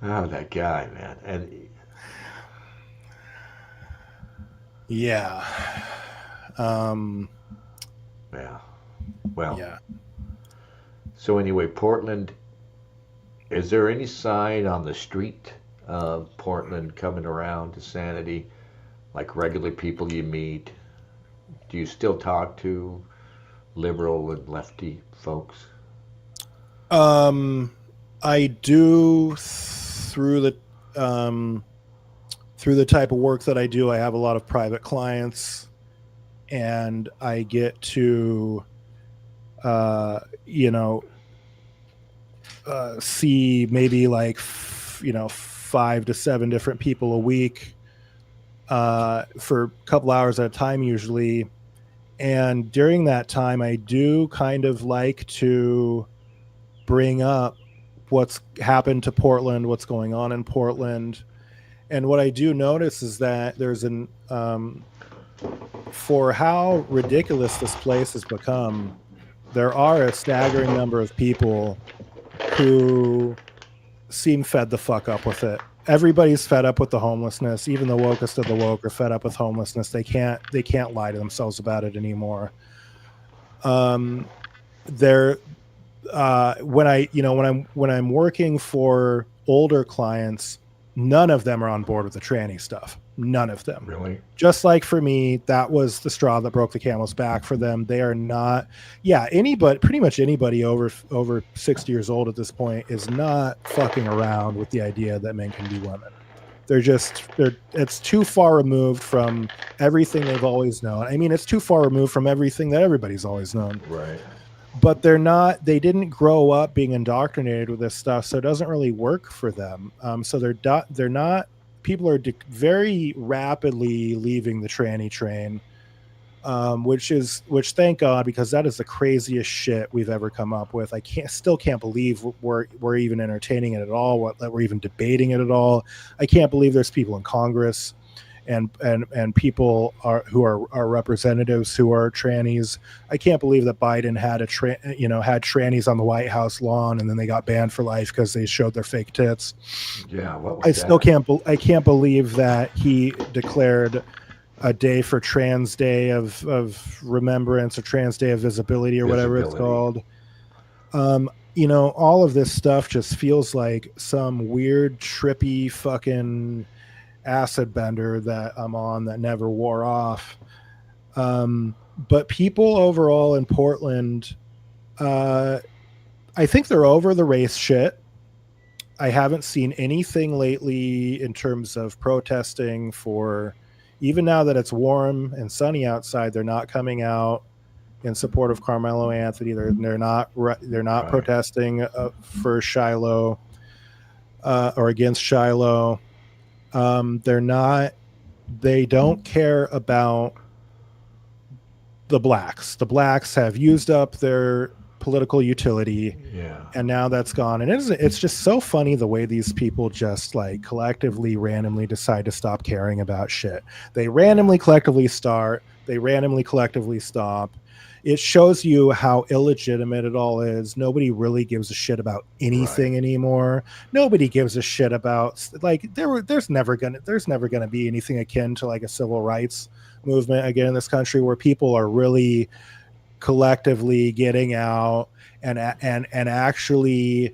Oh, that guy, man. And yeah. Yeah. Well. Yeah. So anyway, Portland, is there any sign on the street of Portland coming around to sanity? Like regular people you meet? Do you still talk to liberal and lefty folks? I do through the type of work that I do. I have a lot of private clients, and I get to, see maybe like, 5 to 7 different people a week, for a couple hours at a time usually. And during that time, I do kind of like to bring up what's happened to Portland, what's going on in Portland. And what I do notice is that there's for how ridiculous this place has become, there are a staggering number of people who seem fed the fuck up with it. Everybody's fed up with the homelessness. Even the wokest of the woke are fed up with homelessness. They can't lie to themselves about it anymore. When I'm working for older clients, none of them are on board with the tranny stuff. None of them. Really? Just like for me, that was the straw that broke the camel's back for them. They are not. Yeah, pretty much anybody over 60 years old at this point is not fucking around with the idea that men can be women. it's too far removed from everything they've always known. I mean, it's too far removed from everything that everybody's always known. Right. But they didn't grow up being indoctrinated with this stuff, so it doesn't really work for them. So they're not, people are very rapidly leaving the tranny train, which thank God, because that is the craziest shit we've ever come up with. I still can't believe we're even entertaining it at all, that we're even debating it at all. I can't believe there's people in Congress and people who are representatives who are trannies. I can't believe that Biden had had trannies on the White House lawn and then they got banned for life because they showed their fake tits. Yeah, what was that? I can't believe that he declared a day for Trans Day of Remembrance or Trans Day of Visibility or whatever it's called. All of this stuff just feels like some weird, trippy fucking acid bender that I'm on that never wore off. But people overall in Portland, I think they're over the race shit. I haven't seen anything lately in terms of protesting for, even now that it's warm and sunny outside, they're not coming out in support of Carmelo Anthony. They're not right. Protesting for Shiloh or against Shiloh. They don't care about the blacks. The blacks have used up their political utility, and now that's gone. And it's just so funny the way these people just like collectively randomly decide to stop caring about shit. They randomly collectively start, they randomly collectively stop. It shows you how illegitimate it all is. Nobody really gives a shit about anything anymore. Nobody gives a shit about, like, there's never gonna be anything akin to like a civil rights movement again in this country where people are really collectively getting out and actually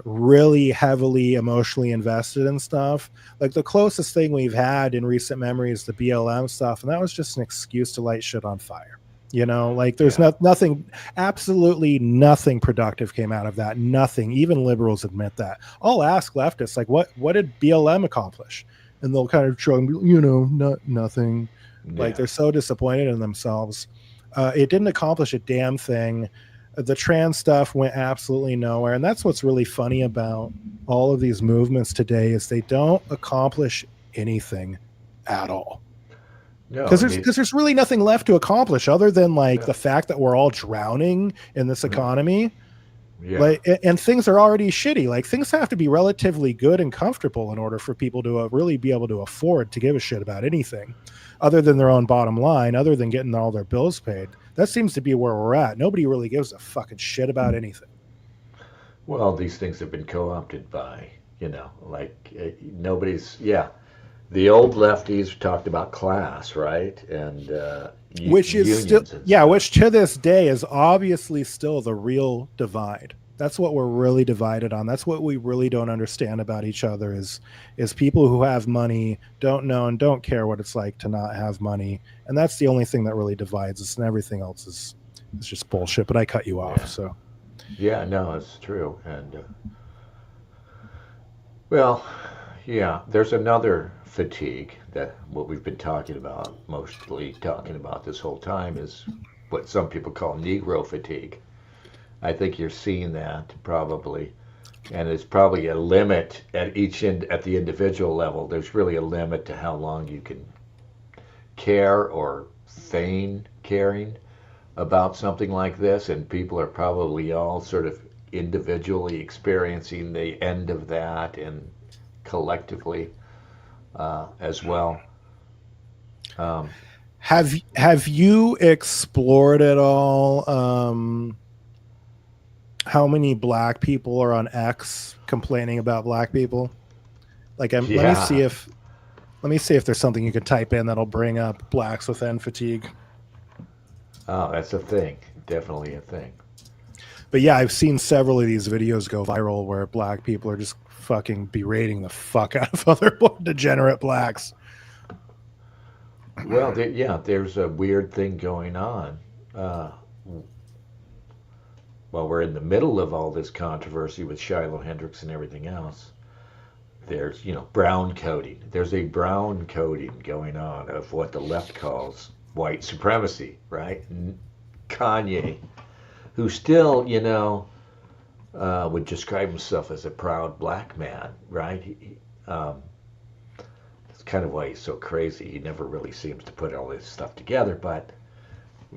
really heavily emotionally invested in stuff. Like the closest thing we've had in recent memory is the BLM stuff, and that was just an excuse to light shit on fire. Like there's nothing, absolutely nothing productive came out of that. Nothing. Even liberals admit that. I'll ask leftists, like, what did BLM accomplish? And they'll kind of shrug, nothing. Like they're so disappointed in themselves. It didn't accomplish a damn thing. The trans stuff went absolutely nowhere. And that's what's really funny about all of these movements today is they don't accomplish anything at all. Because there's really nothing left to accomplish other than the fact that we're all drowning in this economy. And things are already shitty. Like things have to be relatively good and comfortable in order for people to really be able to afford to give a shit about anything other than their own bottom line, other than getting all their bills paid. That seems to be where we're at. Nobody really gives a fucking shit about anything. Well, these things have been co-opted by, nobody's, the old lefties talked about class, right? And which is still, which to this day is obviously still the real divide. That's what we're really divided on. That's what we really don't understand about each other is people who have money don't know and don't care what it's like to not have money. And that's the only thing that really divides us, and everything else is just bullshit. But I cut you off, so. Yeah, no, it's true. And there's another fatigue that what we've been mostly talking about this whole time is what some people call Negro fatigue. I think you're seeing that probably, and it's probably a limit at the individual level. There's really a limit to how long you can care or feign caring about something like this, and people are probably all sort of individually experiencing the end of that and collectively as well. Have you explored at all how many black people are on X complaining about black people? Let me see if there's something you could type in that'll bring up blacks with N fatigue. Oh, that's a thing. Definitely a thing. But yeah, I've seen several of these videos go viral where black people are just fucking berating the fuck out of other degenerate blacks. Well, there's a weird thing going on. We're in the middle of all this controversy with Shiloh Hendricks and everything else. there's, brown coding. There's a brown coding going on of what the left calls white supremacy, right? Kanye, who still, would describe himself as a proud black man, right? That's kind of why he's so crazy. He never really seems to put all this stuff together, but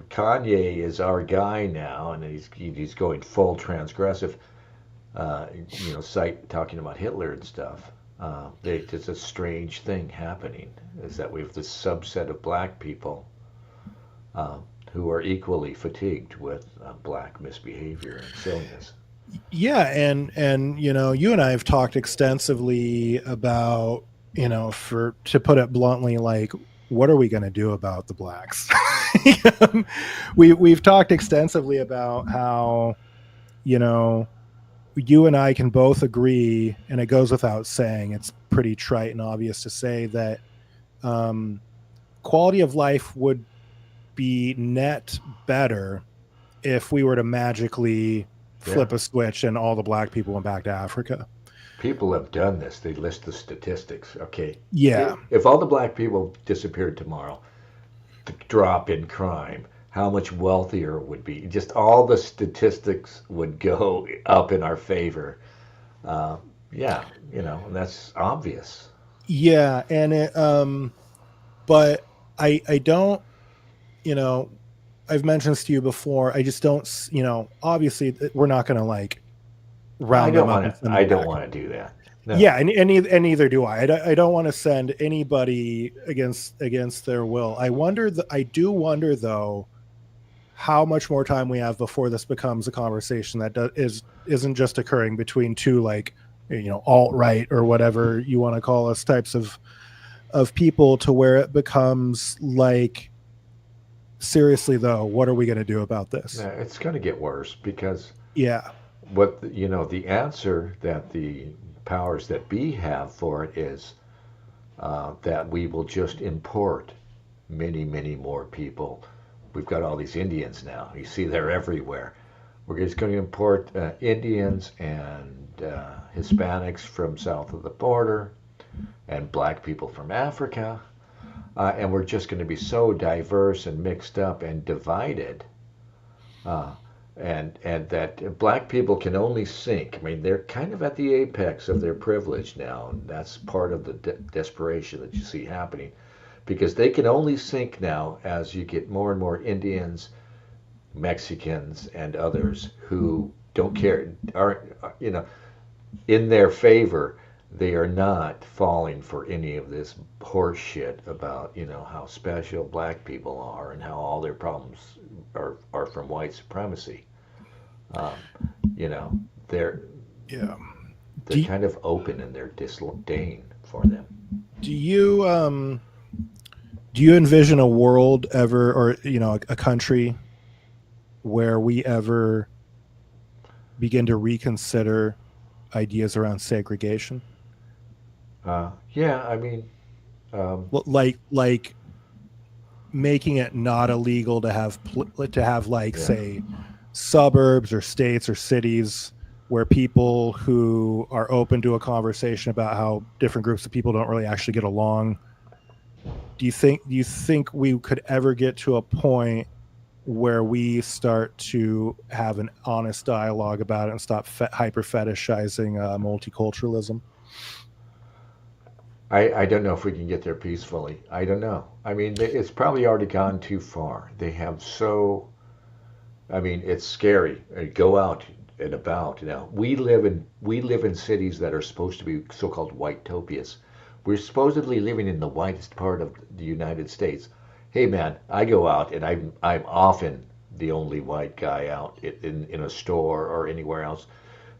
Kanye is our guy now, and he's going full transgressive. Talking about Hitler and stuff. It's a strange thing happening. Is that we have this subset of black people who are equally fatigued with black misbehavior and silliness. Yeah, and you and I have talked extensively about, to put it bluntly, like, what are we going to do about the blacks? We've talked extensively about how, you and I can both agree, and it goes without saying, it's pretty trite and obvious to say that quality of life would be net better if we were to magically flip a switch and all the black people went back to Africa. People have done this. They list the statistics. Okay. Yeah. If all the black people disappeared tomorrow, the drop in crime, how much wealthier it would be. Just all the statistics would go up in our favor. And that's obvious. Yeah, and it, but I don't, I've mentioned this to you before. I just don't, obviously we're not going to like round them up. I don't want to do that. No. Yeah, and neither do I. I don't want to send anybody against their will. I do wonder though, how much more time we have before this becomes a conversation that isn't just occurring between two, like, alt-right or whatever you want to call us types of people, to where it becomes like, seriously though, what are we going to do about this? Yeah, it's going to get worse because the answer that the powers that be have for it is that we will just import many, many more people. We've got all these Indians now. You see they're everywhere. We're just going to import Indians and Hispanics from south of the border and black people from Africa. And we're just going to be so diverse and mixed up and divided. And that black people can only sink. I mean, they're kind of at the apex of their privilege now. And that's part of the desperation that you see happening. Because they can only sink now as you get more and more Indians, Mexicans, and others who don't care, in their favor. They are not falling for any of this horse shit about, how special black people are and how all their problems are from white supremacy. They're kind of open in their disdain for them. Do you envision a world ever, or a country where we ever begin to reconsider ideas around segregation? Like making it not illegal to have say suburbs or states or cities where people who are open to a conversation about how different groups of people don't really actually get along. Do you think we could ever get to a point where we start to have an honest dialogue about it and stop hyper fetishizing multiculturalism? I don't know if we can get there peacefully. I don't know. I mean, it's probably already gone too far. They have it's scary. Go out and about. We live in cities that are supposed to be so-called white-topias. We're supposedly living in the whitest part of the United States. Hey man, I go out and I'm often the only white guy out in a store or anywhere else.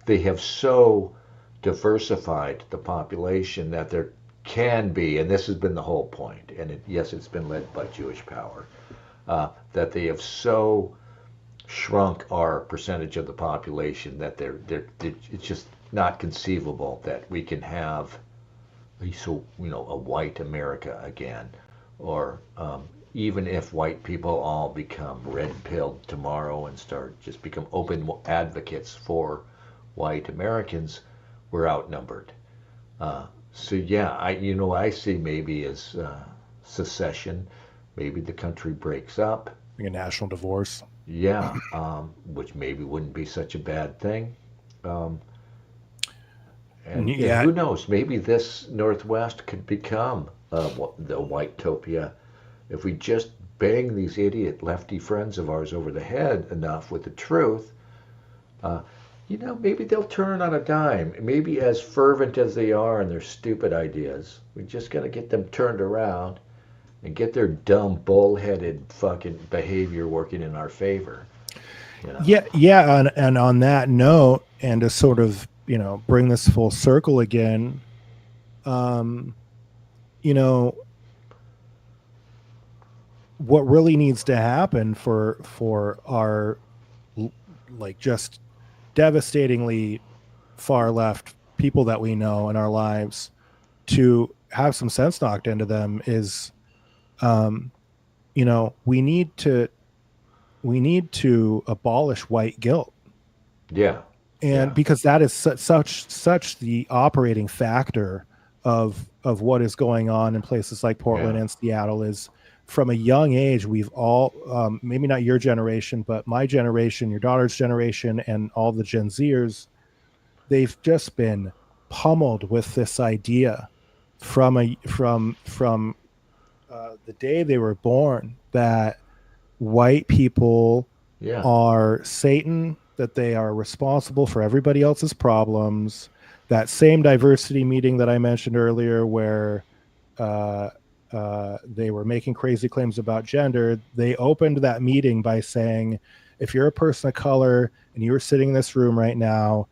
They have so diversified the population that there can be, and this has been the whole point, and it's been led by Jewish power, that they have so shrunk our percentage of the population that it's just not conceivable that we can have a white America again, or even if white people all become red-pilled tomorrow and become open advocates for white Americans, we're outnumbered. So yeah, I see maybe as secession, maybe the country breaks up. Like a national divorce. Yeah, which maybe wouldn't be such a bad thing. Um, and Yeah, who knows? Maybe this Northwest could become the White-topia if we just bang these idiot lefty friends of ours over the head enough with the truth. Maybe they'll turn on a dime. Maybe as fervent as they are in their stupid ideas, we just got to get them turned around and get their dumb, bullheaded fucking behavior working in our favor. Yeah. And on that note, and to sort of, bring this full circle again, what really needs to happen for our just devastatingly far left people that we know in our lives to have some sense knocked into them is, we need to abolish white guilt. Yeah. And because that is such the operating factor of what is going on in places like Portland and Seattle is from a young age, we've all, maybe not your generation, but my generation, your daughter's generation, and all the Gen Zers, they've just been pummeled with this idea from the day they were born that white people are Satan, that they are responsible for everybody else's problems. That same diversity meeting that I mentioned earlier where they were making crazy claims about gender, they opened that meeting by saying, if you're a person of color and you're sitting in this room right now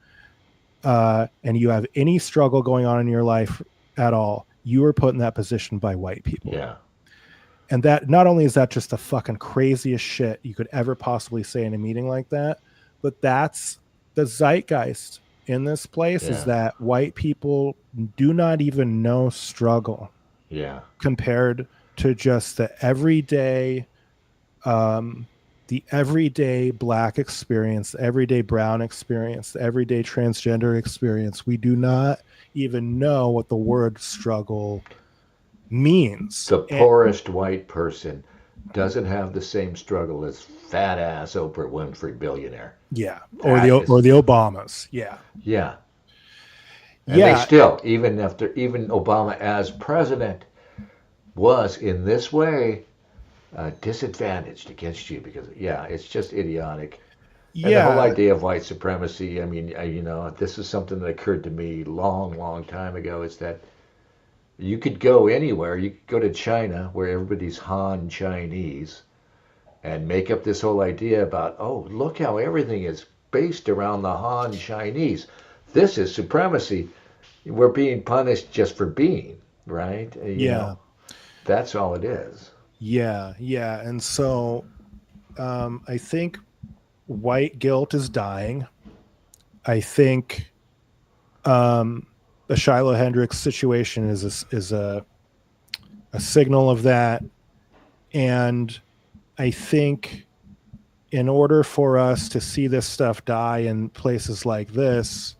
and you have any struggle going on in your life at all, you were put in that position by white people. Yeah. And that not only is that just the fucking craziest shit you could ever possibly say in a meeting like that, but that's the zeitgeist in this place is that white people do not even know struggle. Yeah. Compared to just the everyday black experience, the everyday brown experience, the everyday transgender experience. We do not even know what the word struggle means. The poorest white person doesn't have the same struggle as fat ass Oprah Winfrey billionaire. Yeah. Or the Obamas. Yeah. Yeah. And they still, even Obama as president, was in this way disadvantaged against you because, it's just idiotic. And the whole idea of white supremacy, I mean, this is something that occurred to me long time ago, is that you could go anywhere. You could go to China where everybody's Han Chinese and make up this whole idea about, oh, look how everything is based around the Han Chinese. This is supremacy. We're being punished just for being, right? You know, that's all it is. Yeah. And so I think white guilt is dying. I think the Shiloh Hendricks situation is a signal of that. And I think in order for us to see this stuff die in places like this,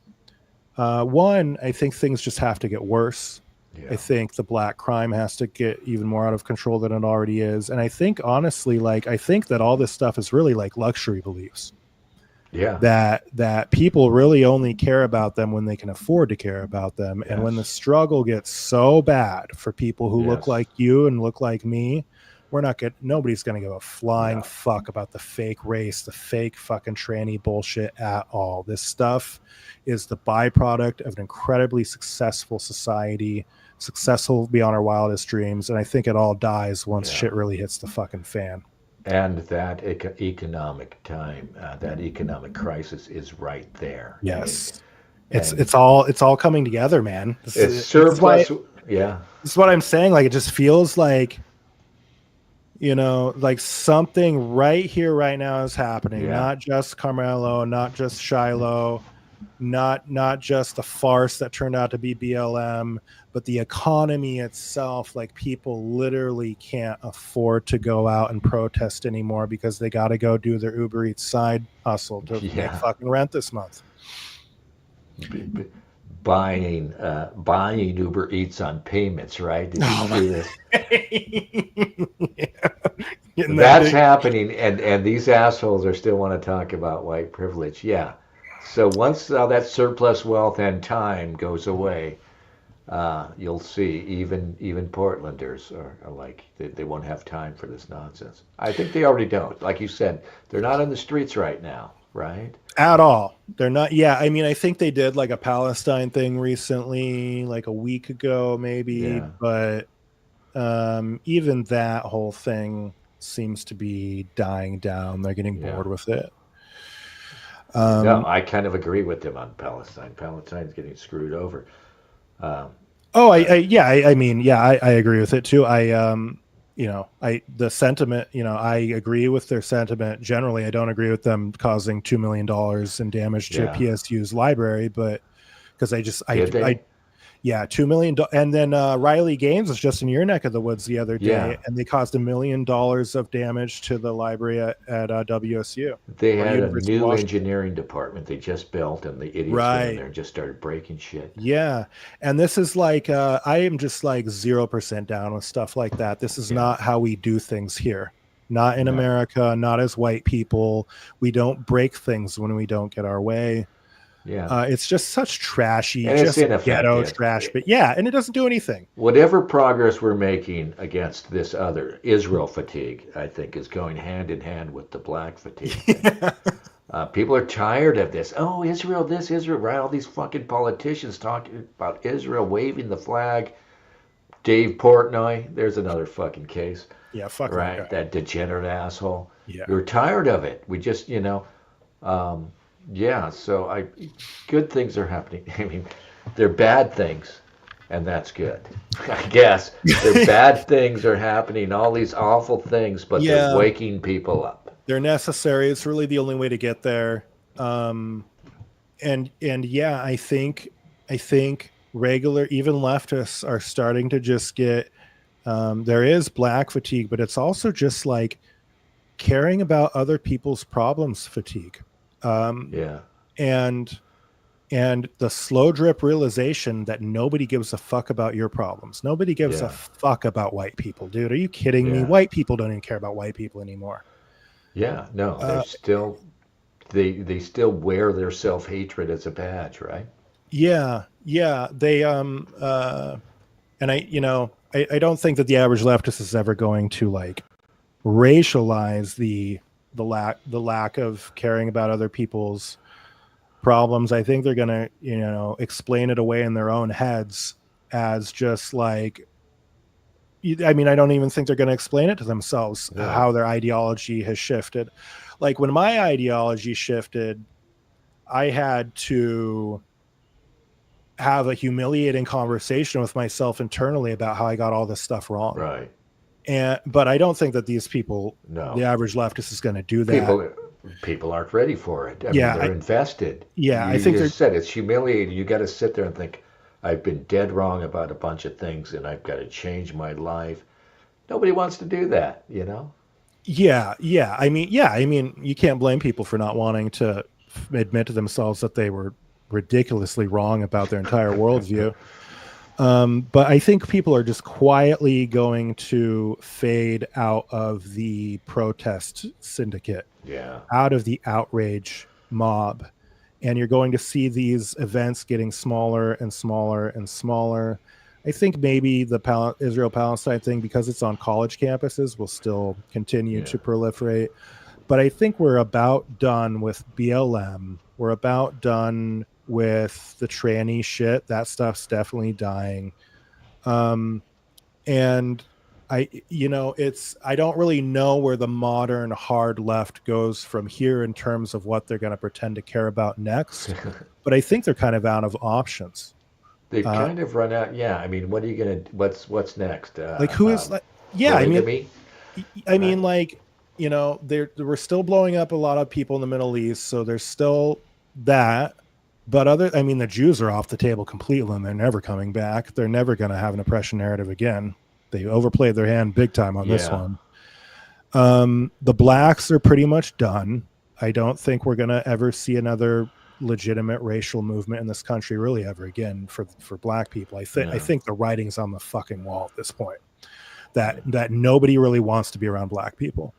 I think things just have to get worse. I think the black crime has to get even more out of control than it already is. And I think, honestly, I think that all this stuff is really like luxury beliefs. Yeah. That people really only care about them when they can afford to care about them. And when the struggle gets so bad for people who look like you and look like me, nobody's going to give a flying fuck about the fake race, the fake fucking tranny bullshit at all. This stuff is the byproduct of an incredibly successful society, successful beyond our wildest dreams. And I think it all dies once shit really hits the fucking fan. And that economic time, that economic crisis is right there. Yes. It's all coming together, man. It's surplus. This is what I'm saying. Like, it just feels like, like something right here, right now is happening. Yeah. Not just Carmelo, not just Shiloh, not just the farce that turned out to be BLM, but the economy itself. Like, people literally can't afford to go out and protest anymore because they got to go do their Uber Eats side hustle to make fucking rent this month. buying Uber Eats on payments, right? Did you see this? That's happening, and these assholes are still want to talk about white privilege. Yeah. So once that surplus wealth and time goes away, you'll see even Portlanders are like they won't have time for this nonsense. I think they already don't. Like you said, they're not on the streets right now, right? At all. They're not. Yeah, I mean, I think they did like a Palestine thing recently, like a week ago, maybe. Yeah. But even that whole thing seems to be dying down. They're getting bored with it. No, I kind of agree with them on Palestine. Palestine's getting screwed over. I mean, I agree with it too. The sentiment, I agree with their sentiment. Generally, I don't agree with them causing $2 million in damage to PSU's library, but because $2 million. And then Riley Gaines was just in your neck of the woods the other day, and they caused $1 million of damage to the library at WSU. They had a new engineering department they just built, and the idiots went in there and just started breaking shit. Yeah, and this is like I am just like 0% down with stuff like that. This is not how we do things here. Not in America. Not as white people. We don't break things when we don't get our way. Yeah, it's just such trashy, and just ghetto trash. But and it doesn't do anything. Whatever progress we're making against this other Israel fatigue, I think, is going hand in hand with the black fatigue. People are tired of this. Oh, Israel, this Israel, right? All these fucking politicians talking about Israel, waving the flag. Dave Portnoy, there's another fucking case. Yeah, fuck right. That degenerate asshole. Yeah, we're tired of it. We just, yeah, so good things are happening. I mean, they're bad things, and that's good. I guess they're bad things are happening, all these awful things, but they're waking people up. They're necessary. It's really the only way to get there. I think regular, even leftists are starting to just get. There is black fatigue, but it's also just like caring about other people's problems fatigue. And the slow drip realization that nobody gives a fuck about your problems. Nobody gives a fuck about white people, dude. Are you kidding me? White people don't even care about white people anymore. Yeah, no, they're still they still wear their self-hatred as a badge, right? Yeah. They and I don't think that the average leftist is ever going to like racialize the lack of caring about other people's problems. I think they're gonna explain it away in their own heads as just like, I mean, I don't even think they're going to explain it to themselves how their ideology has shifted. Like when my ideology shifted, I had to have a humiliating conversation with myself internally about how I got all this stuff wrong. Right. But I don't think that these people, the average leftist, is going to do that. People aren't ready for it. I mean, they're invested. Yeah, I think you said it's humiliating. You got to sit there and think, I've been dead wrong about a bunch of things, and I've got to change my life. Nobody wants to do that, Yeah. I mean, you can't blame people for not wanting to admit to themselves that they were ridiculously wrong about their entire worldview. But I think people are just quietly going to fade out of the protest syndicate, out of the outrage mob. And you're going to see these events getting smaller and smaller and smaller. I think maybe the Israel-Palestine thing, because it's on college campuses, will still continue to proliferate. But I think we're about done with BLM. We're about done with the tranny shit. That stuff's definitely dying. And I don't really know where the modern hard left goes from here in terms of what they're going to pretend to care about next. But I think they're kind of out of options. They've kind of run out. Yeah. I mean, what are you going to, what's next? Like who is like, we're still blowing up a lot of people in the Middle East. So there's still that. But the Jews are off the table completely, and they're never coming back. They're never going to have an oppression narrative again. They overplayed their hand big time on this one. The blacks are pretty much done. I don't think we're going to ever see another legitimate racial movement in this country really ever again for black people. I think the writing's on the fucking wall at this point. That nobody really wants to be around black people.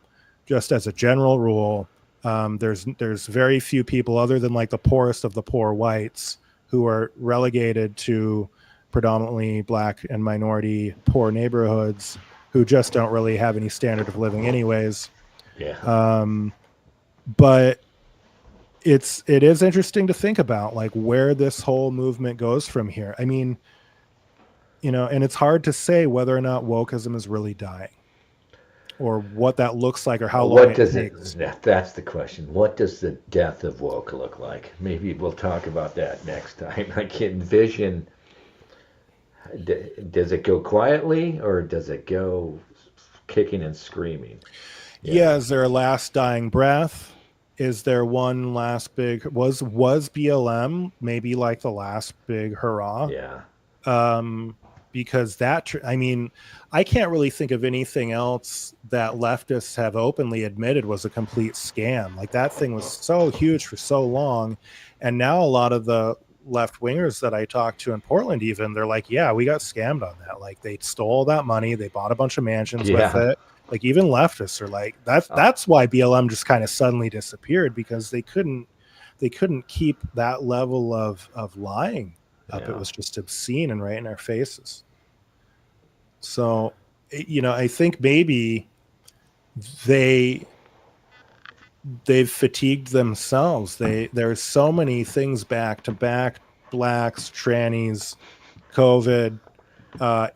Just as a general rule, there's very few people other than like the poorest of the poor whites who are relegated to predominantly black and minority poor neighborhoods who just don't really have any standard of living anyways. Yeah. But it is interesting to think about like where this whole movement goes from here. I mean, you know, and it's hard to say whether or not wokeism is really dying or what that looks like or how long it takes. That's the question. What does the death of woke look like? Maybe we'll talk about that next time. I can envision, does it go quietly or does it go kicking and screaming? Yeah, is there a last dying breath? Is there one last big was BLM maybe like the last big hurrah? Yeah. Because I mean, I can't really think of anything else that leftists have openly admitted was a complete scam. Like that thing was so huge for so long, and now a lot of the left wingers that I talked to in Portland, even they're like, yeah, we got scammed on that. Like they stole that money, they bought a bunch of mansions with it. Like even leftists are like, that's why BLM just kind of suddenly disappeared, because they couldn't keep that level of lying up. It was just obscene and right in our faces. So, you know, I think maybe they've fatigued themselves. There's so many things back to back, blacks, trannies, COVID,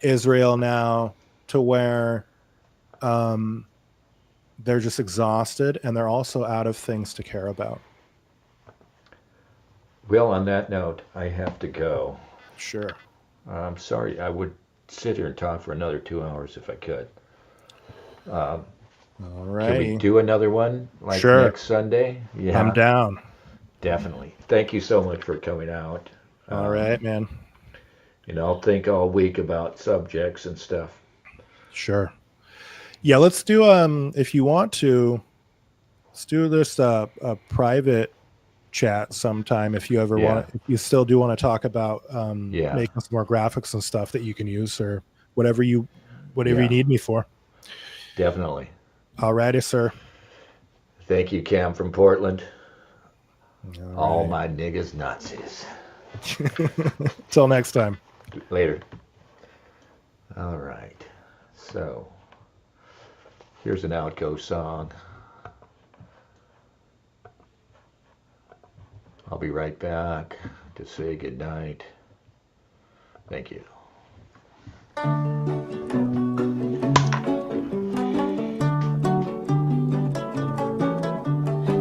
Israel now, to where they're just exhausted and they're also out of things to care about. Well, on that note, I have to go. Sure. I'm sorry. I would sit here and talk for another 2 hours if I could. All right. Can we do another one like next Sunday? Yeah. I'm down. Definitely. Thank you so much for coming out. All right, man. You know, I'll think all week about subjects and stuff. Sure. Yeah, let's do if you want to, let's do this a private chat sometime if you ever want to, if you still do want to talk about making some more graphics and stuff that you can use or whatever you need me for. Definitely. All righty, sir. Thank you, Cam from Portland. All my niggas Nazis. Till next time. Later. All right. So here's an outgo song. I'll be right back to say goodnight. Thank you.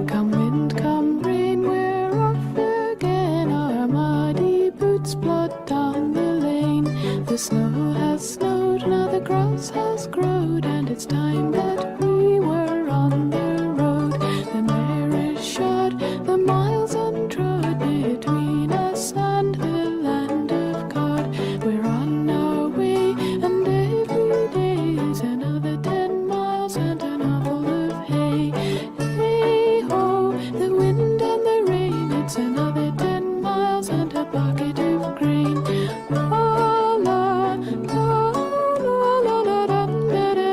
Come wind, come rain, we're off again. Our muddy boots plod down the lane. The snow has snowed, now the grass has grown, and it's time that we were on the road. The mare is shod, the miles untrod between us and the land of God. We're on our way, and every day is another 10 miles and an apple of hay. Hey ho, the wind and the rain, it's another 10 miles and a bucket of grain. La la, la la la la da da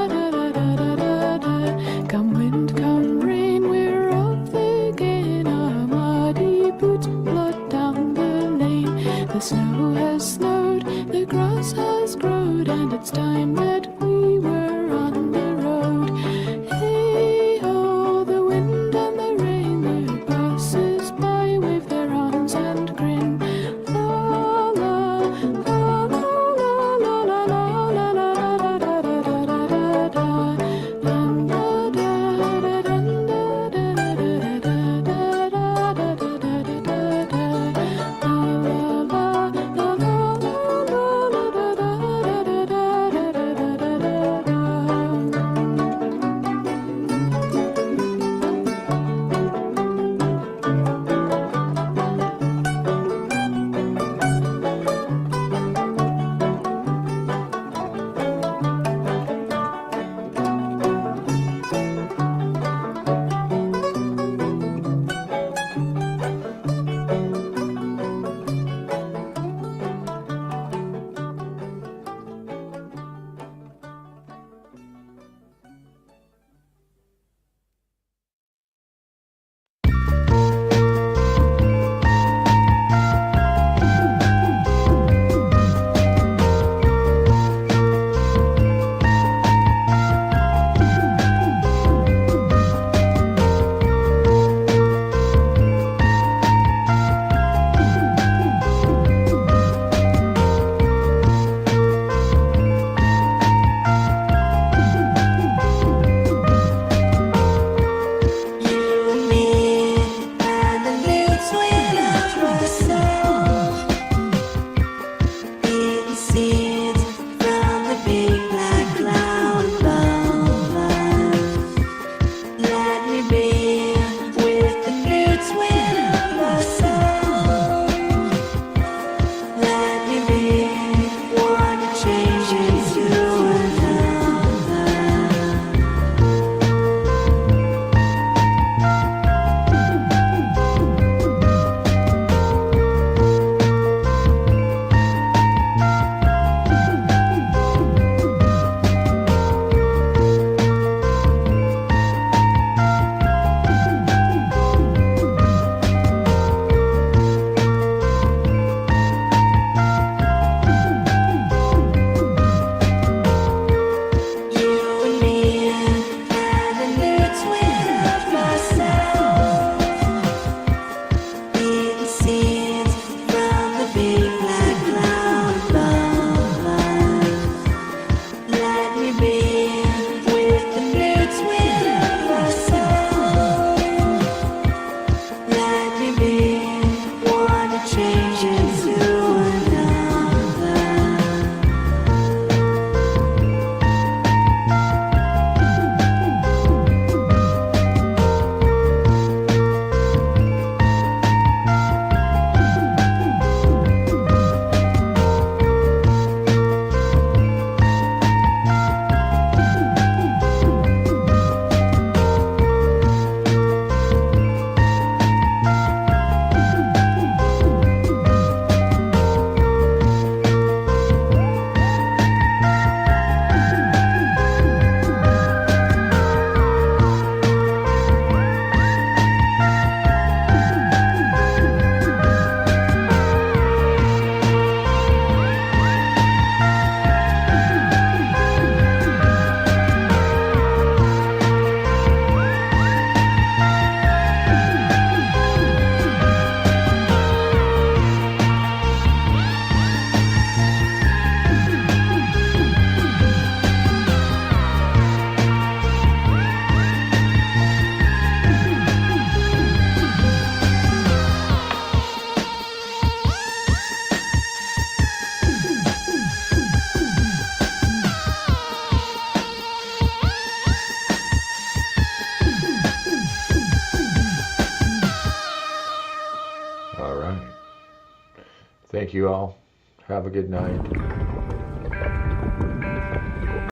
da da da da da. Come wind, come rain, we're off again. Our muddy boots plod down the lane. The snow has snowed, the grass has grown, and it's time that we were on the road. Hey ho, the wind and the rain, the passers by wave their arms and grin. La la, la la la la la la la la da da da da da da. Dun da da da dun da da da da da da da da da da da da. La la la la la la la la da da da da da da da da. Thank you all. Have a good night.